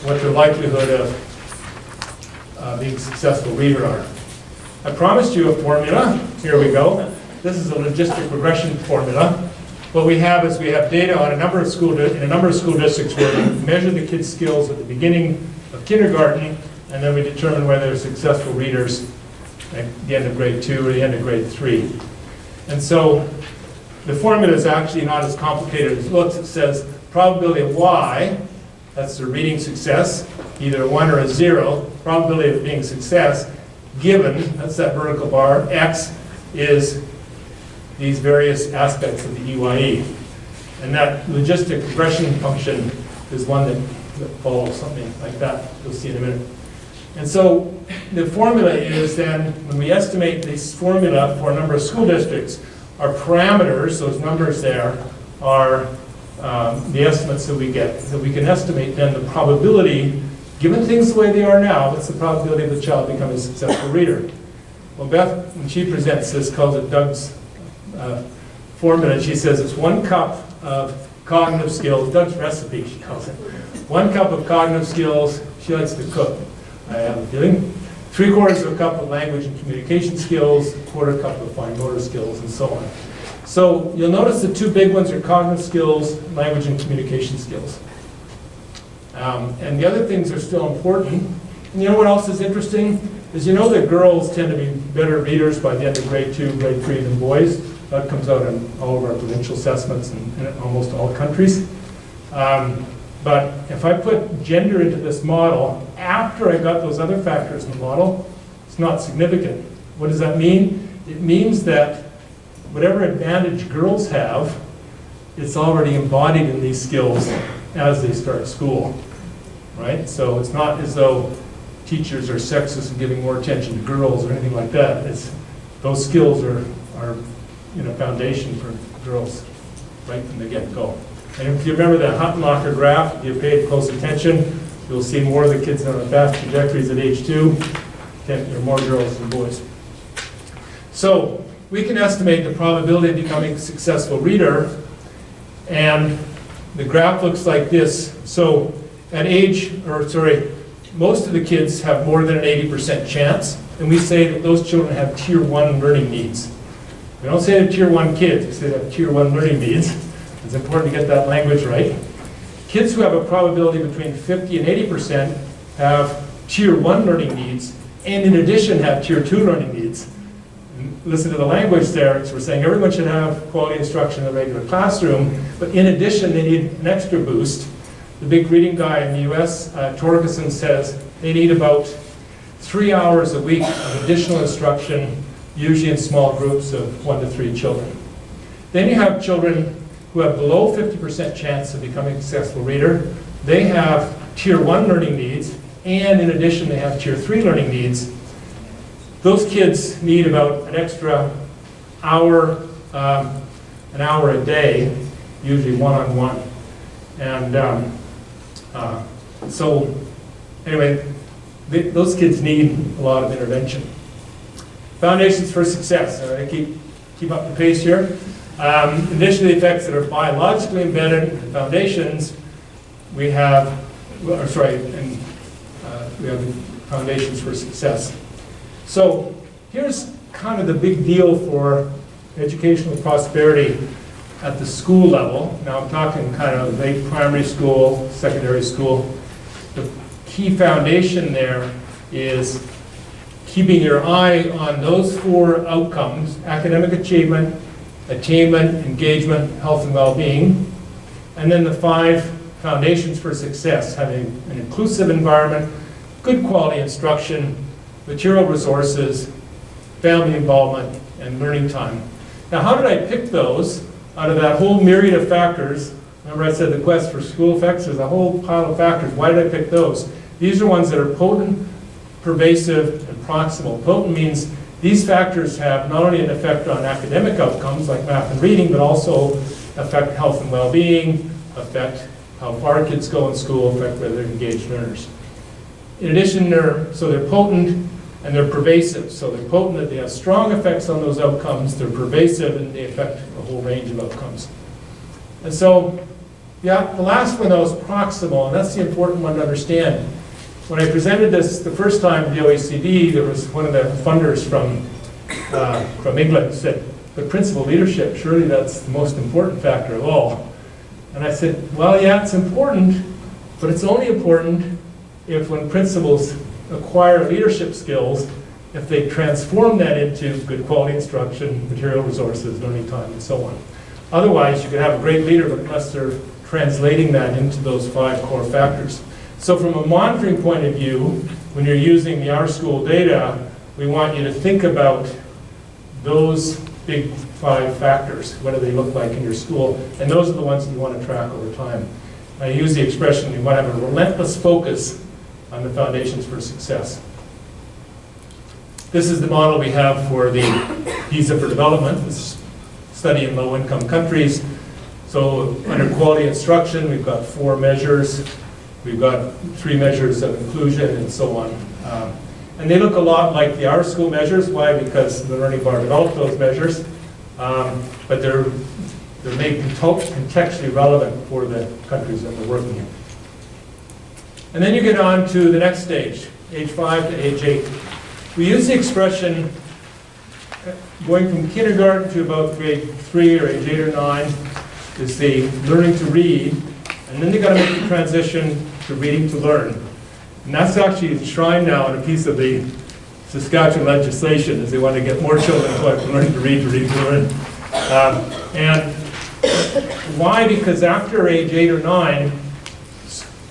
S2: what their likelihood of being a successful reader are. I promised you a formula. Here we go. This is a logistic regression formula. What we have is we have data on in a number of school districts where we measure the kids' skills at the beginning of kindergarten, and then we determine whether they're successful readers at the end of grade 2 or the end of grade 3. And so the formula is actually not as complicated as it looks. It says probability of Y, that's the reading success, either a 1 or a 0, probability of being success, given, that's that vertical bar, X is these various aspects of the EYE. And that logistic regression function is one that follows something like that. You'll see in a minute. And so the formula is then, when we estimate this formula for a number of school districts, our parameters, those numbers there, are the estimates that we get. So we can estimate then the probability, given things the way they are now, what's the probability of the child becoming a successful reader? Well, Beth, when she presents this, calls it Doug's formula. She says it's 1 cup of cognitive skills, Doug's recipe, she calls it. 1 cup of cognitive skills, she likes to cook, I have a feeling. 3/4 of a cup of language and communication skills, 1/4 cup of fine motor skills, and so on. So you'll notice the 2 big ones are cognitive skills, language and communication skills. And the other things are still important. And you know what else is interesting? Is you know that girls tend to be better readers by the end of grade 2, grade 3 than boys. That comes out in all of our provincial assessments in almost all countries. But if I put gender into this model, after I got those other factors in the model, it's not significant. What does that mean? It means that whatever advantage girls have, it's already embodied in these skills as they start school, right? So it's not as though teachers are sexist and giving more attention to girls or anything like that. Those skills are foundation for girls right from the get-go. And if you remember that Huttenlocher graph, if you paid close attention, you'll see more of the kids on the fast trajectories at age 2. There are more girls than boys. So we can estimate the probability of becoming a successful reader, and the graph looks like this. So at most of the kids have more than an 80% chance, and we say that those children have tier 1 learning needs. We don't say they're tier 1 kids, we say they have tier 1 learning needs. It's important to get that language right. Kids who have a probability between 50 and 80% have tier 1 learning needs, and in addition have tier 2 learning needs. And listen to the language there. So we're saying everyone should have quality instruction in a regular classroom, but in addition they need an extra boost. The big reading guy in the US, Torkelson, says they need about 3 hours a week of additional instruction, usually in small groups of 1 to 3 children. Then you have children who have below 50% chance of becoming a successful reader. They have Tier 1 learning needs, and in addition, they have Tier 3 learning needs. Those kids need about an extra hour, an hour a day, usually one-on-one. And so, anyway, those kids need a lot of intervention. Foundations for success. I keep up the pace here. In addition to the effects that are biologically embedded in foundations, we have, we have the foundations for success. So here's kind of the big deal for educational prosperity at the school level. Now I'm talking kind of late primary school, secondary school. The key foundation there is keeping your eye on those 4 outcomes: academic achievement, attainment, engagement, health and well-being, and then the 5 foundations for success: having an inclusive environment, good quality instruction, material resources, family involvement, and learning time. Now, how did I pick those out of that whole myriad of factors? Remember I said the quest for school effects, there's a whole pile of factors. Why did I pick those? These are ones that are potent, pervasive, and proximal. Potent means these factors have not only an effect on academic outcomes like math and reading, but also affect health and well-being, affect how far kids go in school, affect whether they're engaged learners. In addition, they're potent and they're pervasive. So they're potent that they have strong effects on those outcomes, they're pervasive and they affect a whole range of outcomes. And so, yeah, the last one though is proximal, and that's the important one to understand. When I presented this the first time at the OECD, there was one of the funders from England said, but principal leadership, surely that's the most important factor of all. And I said, well, yeah, it's important, but it's only important if when principals acquire leadership skills, if they transform that into good quality instruction, material resources, learning time, and so on. Otherwise, you could have a great leader, but unless they're translating that into those 5 core factors. So from a monitoring point of view, when you're using the Our School data, we want you to think about those big 5 factors. What do they look like in your school? And those are the ones that you want to track over time. I use the expression, you want to have a relentless focus on the foundations for success. This is the model we have for the PISA for development, this study in low-income countries. So under quality instruction, we've got 4 measures. We've got 3 measures of inclusion and so on. And they look a lot like the Our School measures. Why? Because the Learning Bar developed those measures. But they're made contextually relevant for the countries that we're working in. And then you get on to the next stage, age 5 to age 8. We use the expression going from kindergarten to about grade 3 or age 8 or 9 is the learning to read, and then they got to make the transition to reading to learn. And that's actually enshrined now in a piece of the Saskatchewan legislation, is they want to get more children to learn to read to learn. And why? Because after age 8 or 9,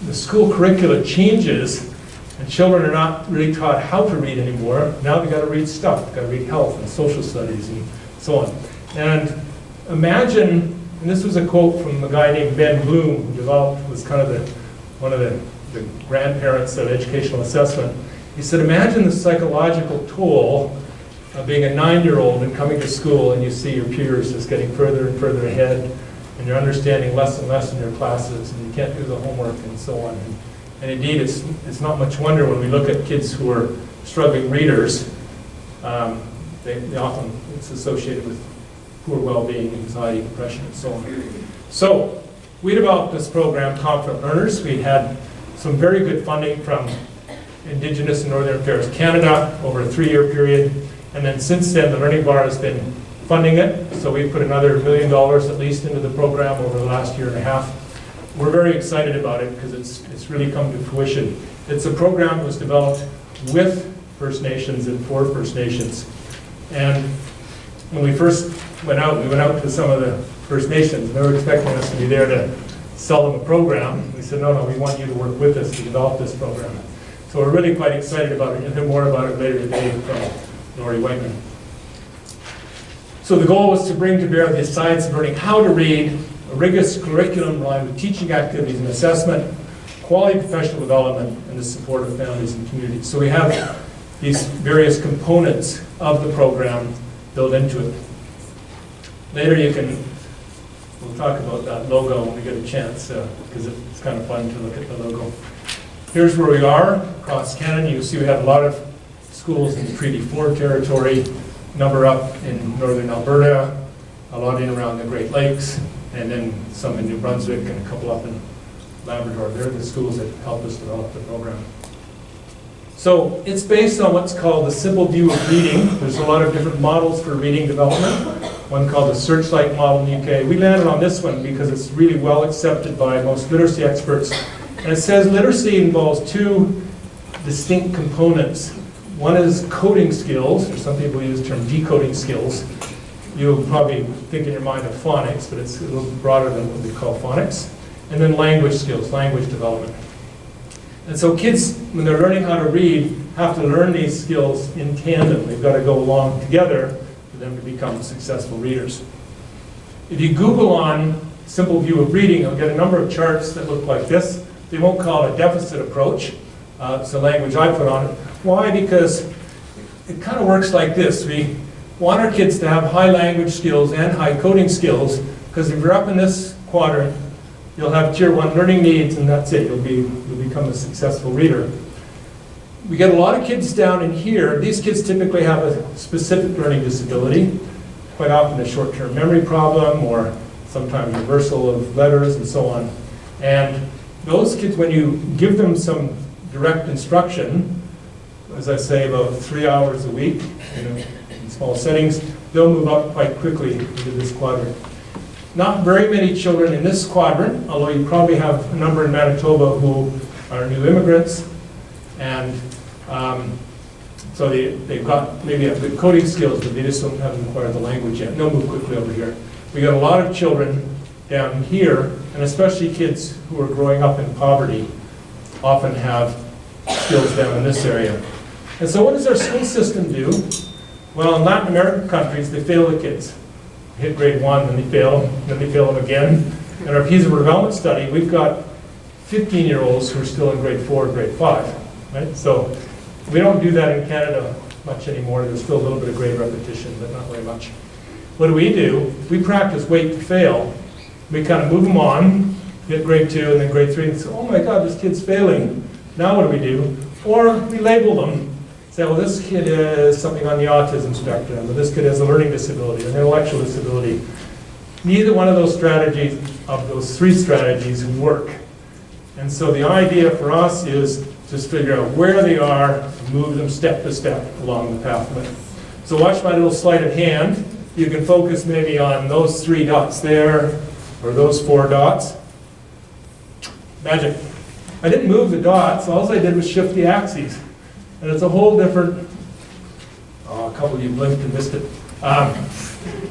S2: the school curricula changes, and children are not really taught how to read anymore. Now they've got to read stuff. They've got to read health and social studies and so on. And imagine, and this was a quote from a guy named Ben Bloom, who was kind of one of the grandparents of educational assessment. He said, imagine the psychological toll of being a 9-year-old and coming to school and you see your peers just getting further and further ahead, and you're understanding less and less in your classes, and you can't do the homework and so on. And indeed, it's not much wonder when we look at kids who are struggling readers, they often, it's associated with poor well-being, anxiety, depression, and so on. So we developed this program, Confident Learners. We had some very good funding from Indigenous and Northern Affairs Canada over a 3-year period. And then since then, the Learning Bar has been funding it. So we put another $1 million at least into the program over the last year and a half. We're very excited about it because it's really come to fruition. It's a program that was developed with First Nations and for First Nations. And when we first went out to some of the First Nations. They were expecting us to be there to sell them a program. We said, no, we want you to work with us to develop this program. So we're really quite excited about it. You'll hear more about it later today from Lori Whiteman.
S3: So the goal was to bring to bear the science of learning how to read, a rigorous curriculum aligned with teaching activities and assessment, quality professional development, and the support of families and communities. So we have these various components of the program built into it. Later we'll talk about that logo when we get a chance, because it's kind of fun to look at the logo. Here's where we are across Canada. You see we have a lot of schools in Treaty 4 territory, number up in northern Alberta, a lot in around the Great Lakes, and then some in New Brunswick and a couple up in Labrador. They're the schools that helped us develop the program. So it's based on what's called the simple view of reading. There's a lot of different models for reading development. One called the Searchlight model in the UK. We landed on this one because it's really well accepted by most literacy experts. And it says literacy involves two distinct components. One is coding skills, or some people use the term decoding skills. You'll probably think in your mind of phonics, but it's a little broader than what we call phonics. And then language skills, language development. And so kids, when they're learning how to read, have to learn these skills in tandem. They've got to go along together for them to become successful readers. If you Google on simple view of reading, you'll get a number of charts that look like this. They won't call it a deficit approach. It's a language I put on it. Why? Because it kind of works like this. We want our kids to have high language skills and high coding skills, because if you're up in this quadrant, you'll have tier 1 learning needs, and that's it. You'll become a successful reader. We get a lot of kids down in here. These kids typically have a specific learning disability, quite often a short-term memory problem, or sometimes reversal of letters and so on. And those kids, when you give them some direct instruction, as I say, about 3 hours a week in small settings, they'll move up quite quickly into this quadrant. Not very many children in this quadrant, although you probably have a number in Manitoba who are new immigrants, and so they've got maybe have good coding skills, but they just haven't acquired the language yet. They'll move quickly over here. We got a lot of children down here, and especially kids who are growing up in poverty often have skills down in this area. And so what does our school system do? Well, in Latin American countries, they fail the kids. Hit grade 1, then they fail them again. In our PISA development study, we've got 15-year-olds who are still in grade 4 and grade 5, right? So we don't do that in Canada much anymore. There's still a little bit of grade repetition, but not very much. What do? We practice wait to fail. We kind of move them on, get grade 2 and then grade 3, and say, oh my God, this kid's failing. Now what do? Or we label them. Say, well, this kid is something on the autism spectrum, or this kid has a learning disability, or an intellectual disability. Neither one of those strategies, of those 3 strategies, work. And so the idea for us is just figure out where they are, and move them step to step along the pathway. So watch my little sleight of hand. You can focus maybe on those 3 dots there, or those 4 dots. Magic. I didn't move the dots, all I did was shift the axes. And it's a whole different, a couple of you blinked and missed it.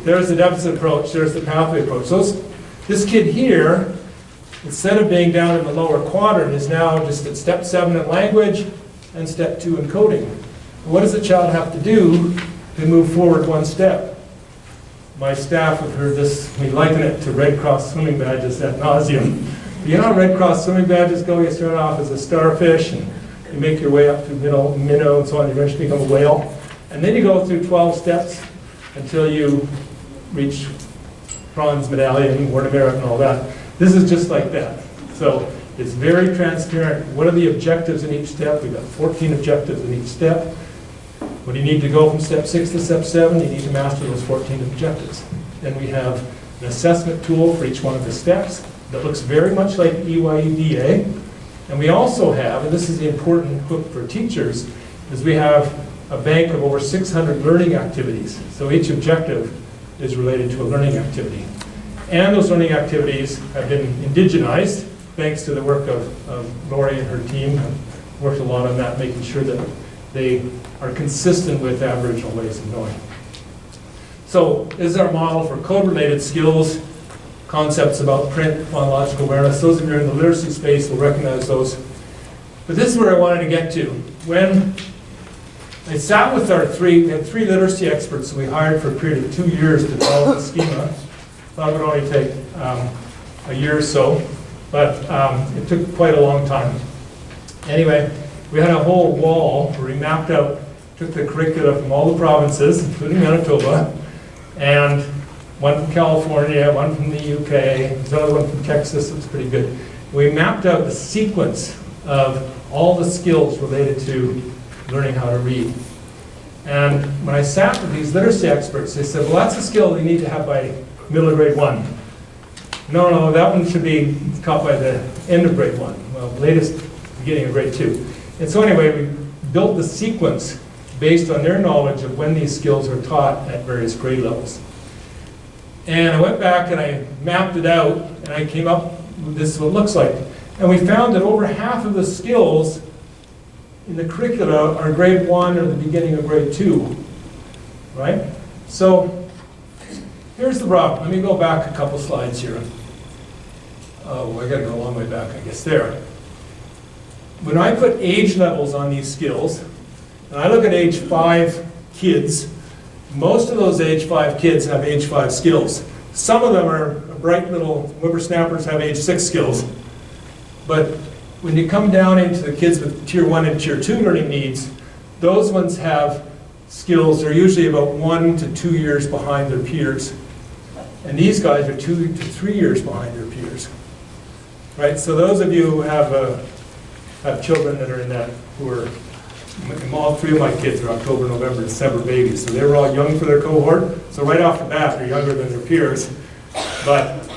S3: There's the deficit approach, there's the pathway approach. So this kid here, instead of being down in the lower quadrant, is now just at step 7 in language and step 2 in coding. What does the child have to do to move forward 1 step? My staff have heard this, we liken it to Red Cross swimming badges ad nauseum. You know how Red Cross swimming badges go? You start off as a starfish, and you make your way up to minnow, and so on, you eventually become a whale. And then you go through 12 steps until you reach bronze medallion, war merit, and all that. This is just like that. So it's very transparent. What are the objectives in each step? We've got 14 objectives in each step. When you need to go from step 6 to step 7, you need to master those 14 objectives. Then we have an assessment tool for each one of the steps that looks very much like EYEDA. And we also have, and this is the important hook for teachers, is we have a bank of over 600 learning activities. So each objective is related to a learning activity. And those learning activities have been indigenized, thanks to the work of Lori and her team, have worked a lot on that, making sure that they are consistent with Aboriginal ways of knowing. So this is our model for code-related skills, concepts about print, phonological awareness. Those of you in the literacy space will recognize those. But this is where I wanted to get to. When I sat with we had three literacy experts who we hired for a period of 2 years to develop a schema. Thought it would only take a year or so, but it took quite a long time. Anyway, we had a whole wall where we mapped out, took the curricula from all the provinces, including Manitoba, and one from California, one from the UK, there's another one from Texas. It was pretty good. We mapped out the sequence of all the skills related to learning how to read. And when I sat with these literacy experts, they said, well, that's a skill you need to have by middle of grade 1. No, that one should be taught by the end of grade 1. Well, latest beginning of grade 2. And so anyway, we built the sequence based on their knowledge of when these skills are taught at various grade levels. And I went back and I mapped it out, and I came up with this is what it looks like. And we found that over half of the skills in the curricula are grade 1 or the beginning of grade 2, right? So here's the problem. Let me go back a couple slides here. Oh, I gotta go a long way back, I guess, there. When I put age levels on these skills, and I look at age 5 kids, most of those age 5 kids have age 5 skills. Some of them are bright little whippersnappers, have age 6 skills. But when you come down into the kids with tier 1 and tier 2 learning needs, those ones have skills, they're usually about 1 to 2 years behind their peers. And these guys are 2 to 3 years behind their peers. Right, so those of you who have children that are in that, who are, all 3 of my kids are October, November, December babies, so they were all young for their cohort, so right off the bat, they're younger than their peers. But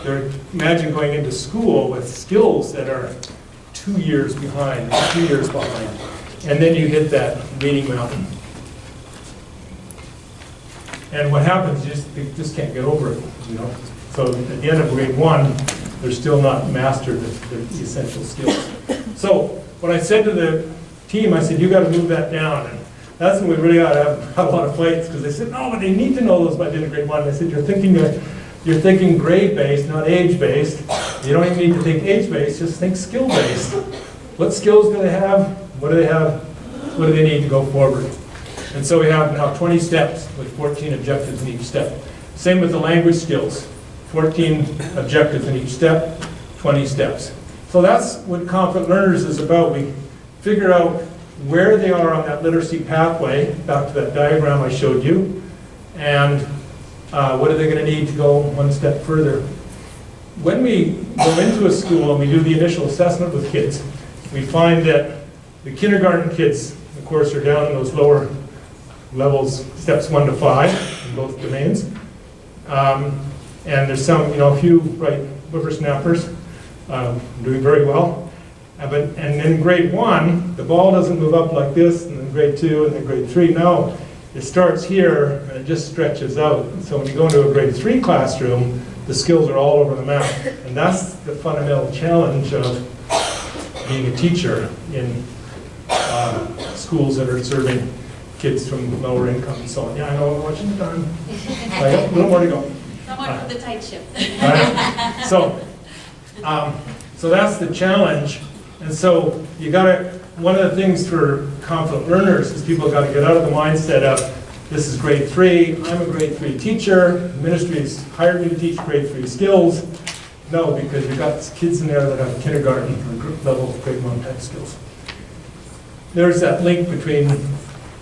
S3: imagine going into school with skills that are 2 years behind, 3 years behind. And then you hit that reading mountain. And what happens is they just can't get over it, you know. So at the end of grade 1, they're still not mastered the essential skills. So when I said to the team, I said, you got to move that down. And that's when we really ought to have a lot of fights, because they said, no, but they need to know those by the end of grade 1. And I said, you're thinking grade-based, not age-based. You don't even need to think age-based, just think skill-based. What skills do they have? What do they have? What do they need to go forward? And so we have now 20 steps with 14 objectives in each step. Same with the language skills. 14 objectives in each step, 20 steps. So that's what Confident Learners is about. We figure out where they are on that literacy pathway, back to that diagram I showed you, and what are they going to need to go one step further. When we go into a school and we do the initial assessment with kids, we find that the kindergarten kids, of course, are down in those lower levels, steps 1 to 5 in both domains. And there's some, a few bright whippersnappers doing very well. And in grade 1, the ball doesn't move up like this, and then grade 2, and then grade 3. No, it starts here, and it just stretches out. So when you go into a grade 3 classroom, the skills are all over the map. And that's the fundamental challenge of being a teacher in schools that are serving kids from lower income and so on. Yeah, I know, I'm watching the time. I got a little more to go.
S4: Someone for the tight ship.
S3: Right. So that's the challenge. And so you gotta, one of the things for confident learners is people gotta get out of the mindset of, this is grade 3, I'm a grade 3 teacher, the ministry's hired me to teach grade 3 skills. No, because you've got kids in there that have kindergarten or group level grade 1 type skills. There's that link between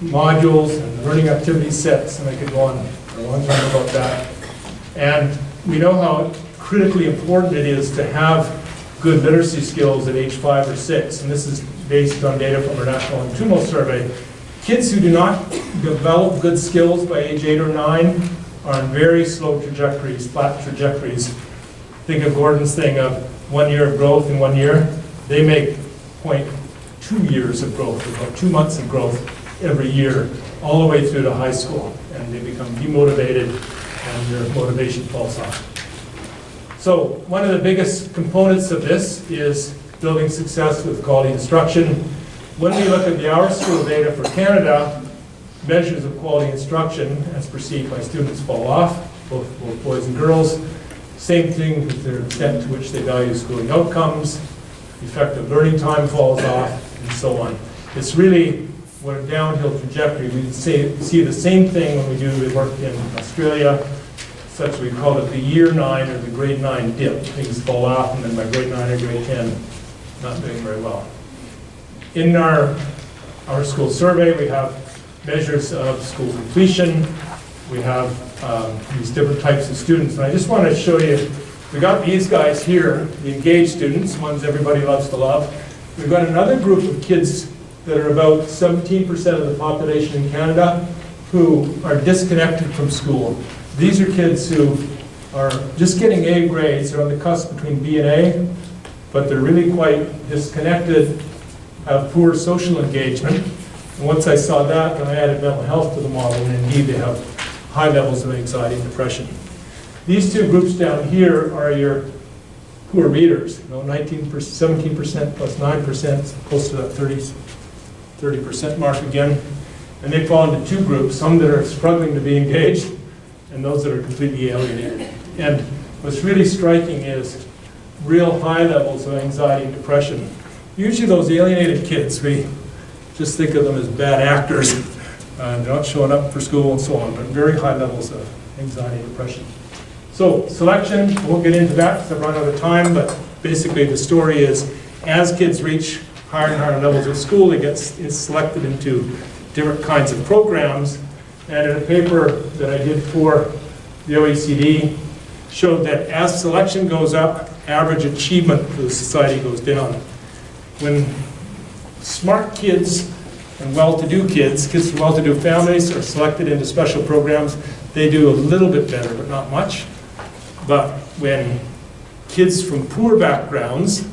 S3: modules and learning activity sets, and I could go on for a long time about that. And we know how critically important it is to have good literacy skills at age 5 or 6, and this is based on data from our National Longitudinal Survey. Kids who do not develop good skills by age 8 or 9 are on very slow trajectories, flat trajectories. Think of Gordon's thing of 1 year of growth in 1 year. They make 0.2 years of growth, about 2 months of growth every year, all the way through to high school, and they become demotivated and their motivation falls off. So one of the biggest components of this is building success with quality instruction. When we look at the Our School data for Canada, measures of quality instruction as perceived by students fall off, both boys and girls. Same thing with their extent to which they value schooling outcomes, effective learning time falls off, and so on. It's really what a downhill trajectory. We see the same thing when we do the work in Australia, such we call it the year 9 or the grade 9 dip. Things fall off, and then by grade 9 or grade 10, not doing very well. In our school survey, we have measures of school completion. We have these different types of students. And I just want to show you, we got these guys here, the engaged students, ones everybody loves to love. We've got another group of kids that are about 17% of the population in Canada who are disconnected from school. These are kids who are just getting A grades. They're on the cusp between B and A, but they're really quite disconnected, have poor social engagement. And once I saw that, then I added mental health to the model, and indeed they have high levels of anxiety and depression. These two groups down here are your poor readers. 19%, 17% plus 9%, close to that 30% mark again. And they fall into two groups, some that are struggling to be engaged and those that are completely alienated. And what's really striking is real high levels of anxiety and depression. Usually those alienated kids, we just think of them as bad actors. They're not showing up for school and so on, but very high levels of anxiety and depression. So selection, I won't get into that because I've run out of time, but basically the story is as kids reach higher and higher levels of school, it's selected into different kinds of programs. And in a paper that I did for the OECD, showed that as selection goes up, average achievement for the society goes down. When smart kids and well-to-do kids from well-to-do families are selected into special programs, they do a little bit better, but not much. But when kids from poor backgrounds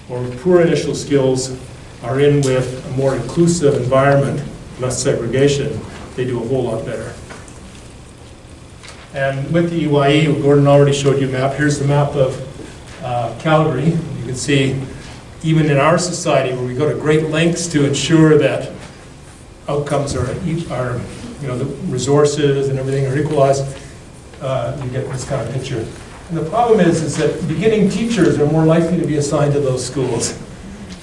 S3: or poor initial skills are in with a more inclusive environment, less segregation, they do a whole lot better. And with the EYE, Gordon already showed you a map. Here's the map of Calgary. You can see even in our society where we go to great lengths to ensure that outcomes are the resources and everything are equalized, you get this kind of picture. And the problem is that beginning teachers are more likely to be assigned to those schools.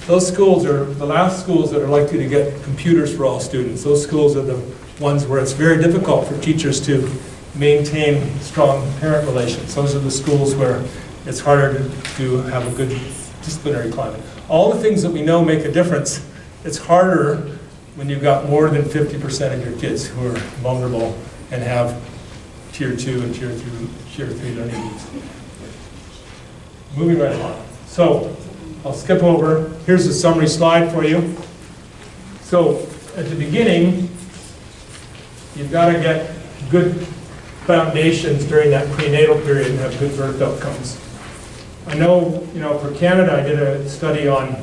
S3: Those schools are the last schools that are likely to get computers for all students. Those schools are the ones where it's very difficult for teachers to maintain strong parent relations. Those are the schools where it's harder to have a good disciplinary climate. All the things that we know make a difference. It's harder when you've got more than 50% of your kids who are vulnerable and have tier 2 and tier 3 learning needs. Moving right along. So I'll skip over. Here's a summary slide for you. So at the beginning, you've got to get good foundations during that prenatal period and have good birth outcomes. I know, for Canada, I did a study on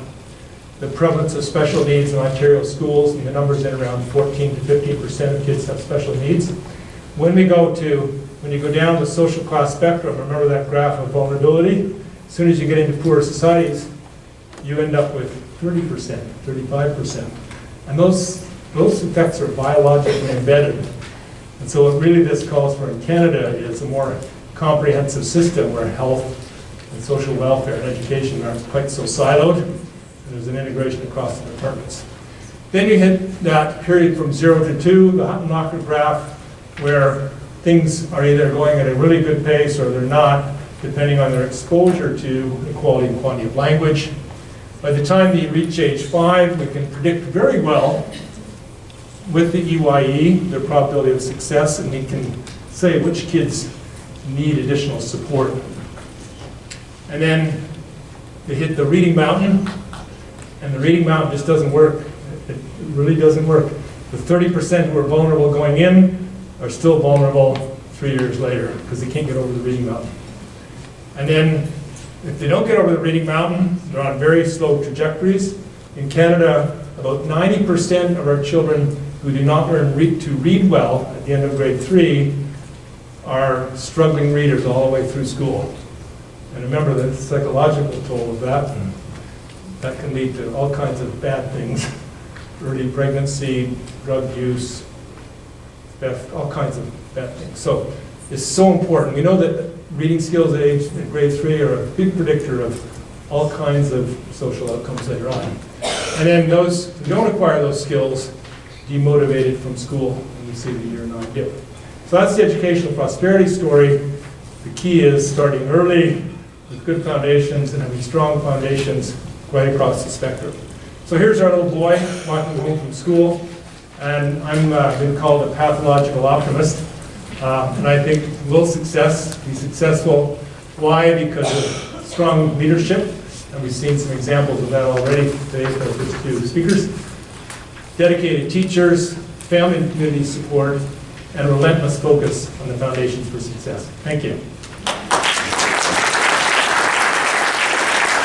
S3: the prevalence of special needs in Ontario schools, and the numbers in around 14 to 15% of kids have special needs. When you go down the social class spectrum, remember that graph of vulnerability? As soon as you get into poorer societies, you end up with 30%, 35%. And those effects are biologically embedded. And so what really this calls for in Canada is a more comprehensive system where health and social welfare and education aren't quite so siloed, and there's an integration across the departments. Then you hit that period from 0 to 2, the Hutton-Locker graph, where things are either going at a really good pace or they're not, depending on their exposure to the quality and quantity of language. By the time they reach age 5, we can predict very well with the EYE their probability of success, and we can say which kids need additional support. And then they hit the reading mountain, and the reading mountain just doesn't work. It really doesn't work. The 30% who are vulnerable going in are still vulnerable 3 years later because they can't get over the reading mountain. And then if they don't get over the reading mountain, they're on very slow trajectories. In Canada, about 90% of our children who do not learn to read well at the end of grade 3 are struggling readers all the way through school. And remember the psychological toll of that. And that can lead to all kinds of bad things. Early pregnancy, drug use, theft, all kinds of bad things. So it's so important. We know that reading skills at grade 3 are a big predictor of all kinds of social outcomes later on. And then those who don't acquire those skills demotivated from school, and we see the year 9 dip. So that's the educational prosperity story. The key is starting early with good foundations and having strong foundations right across the spectrum. So here's our little boy walking home from school, and I'm been called a pathological optimist, and I think we'll be successful. Why? Because of strong leadership, and we've seen some examples of that already today for the first two speakers. Dedicated teachers, family and community support, and relentless focus on the foundations for success. Thank you.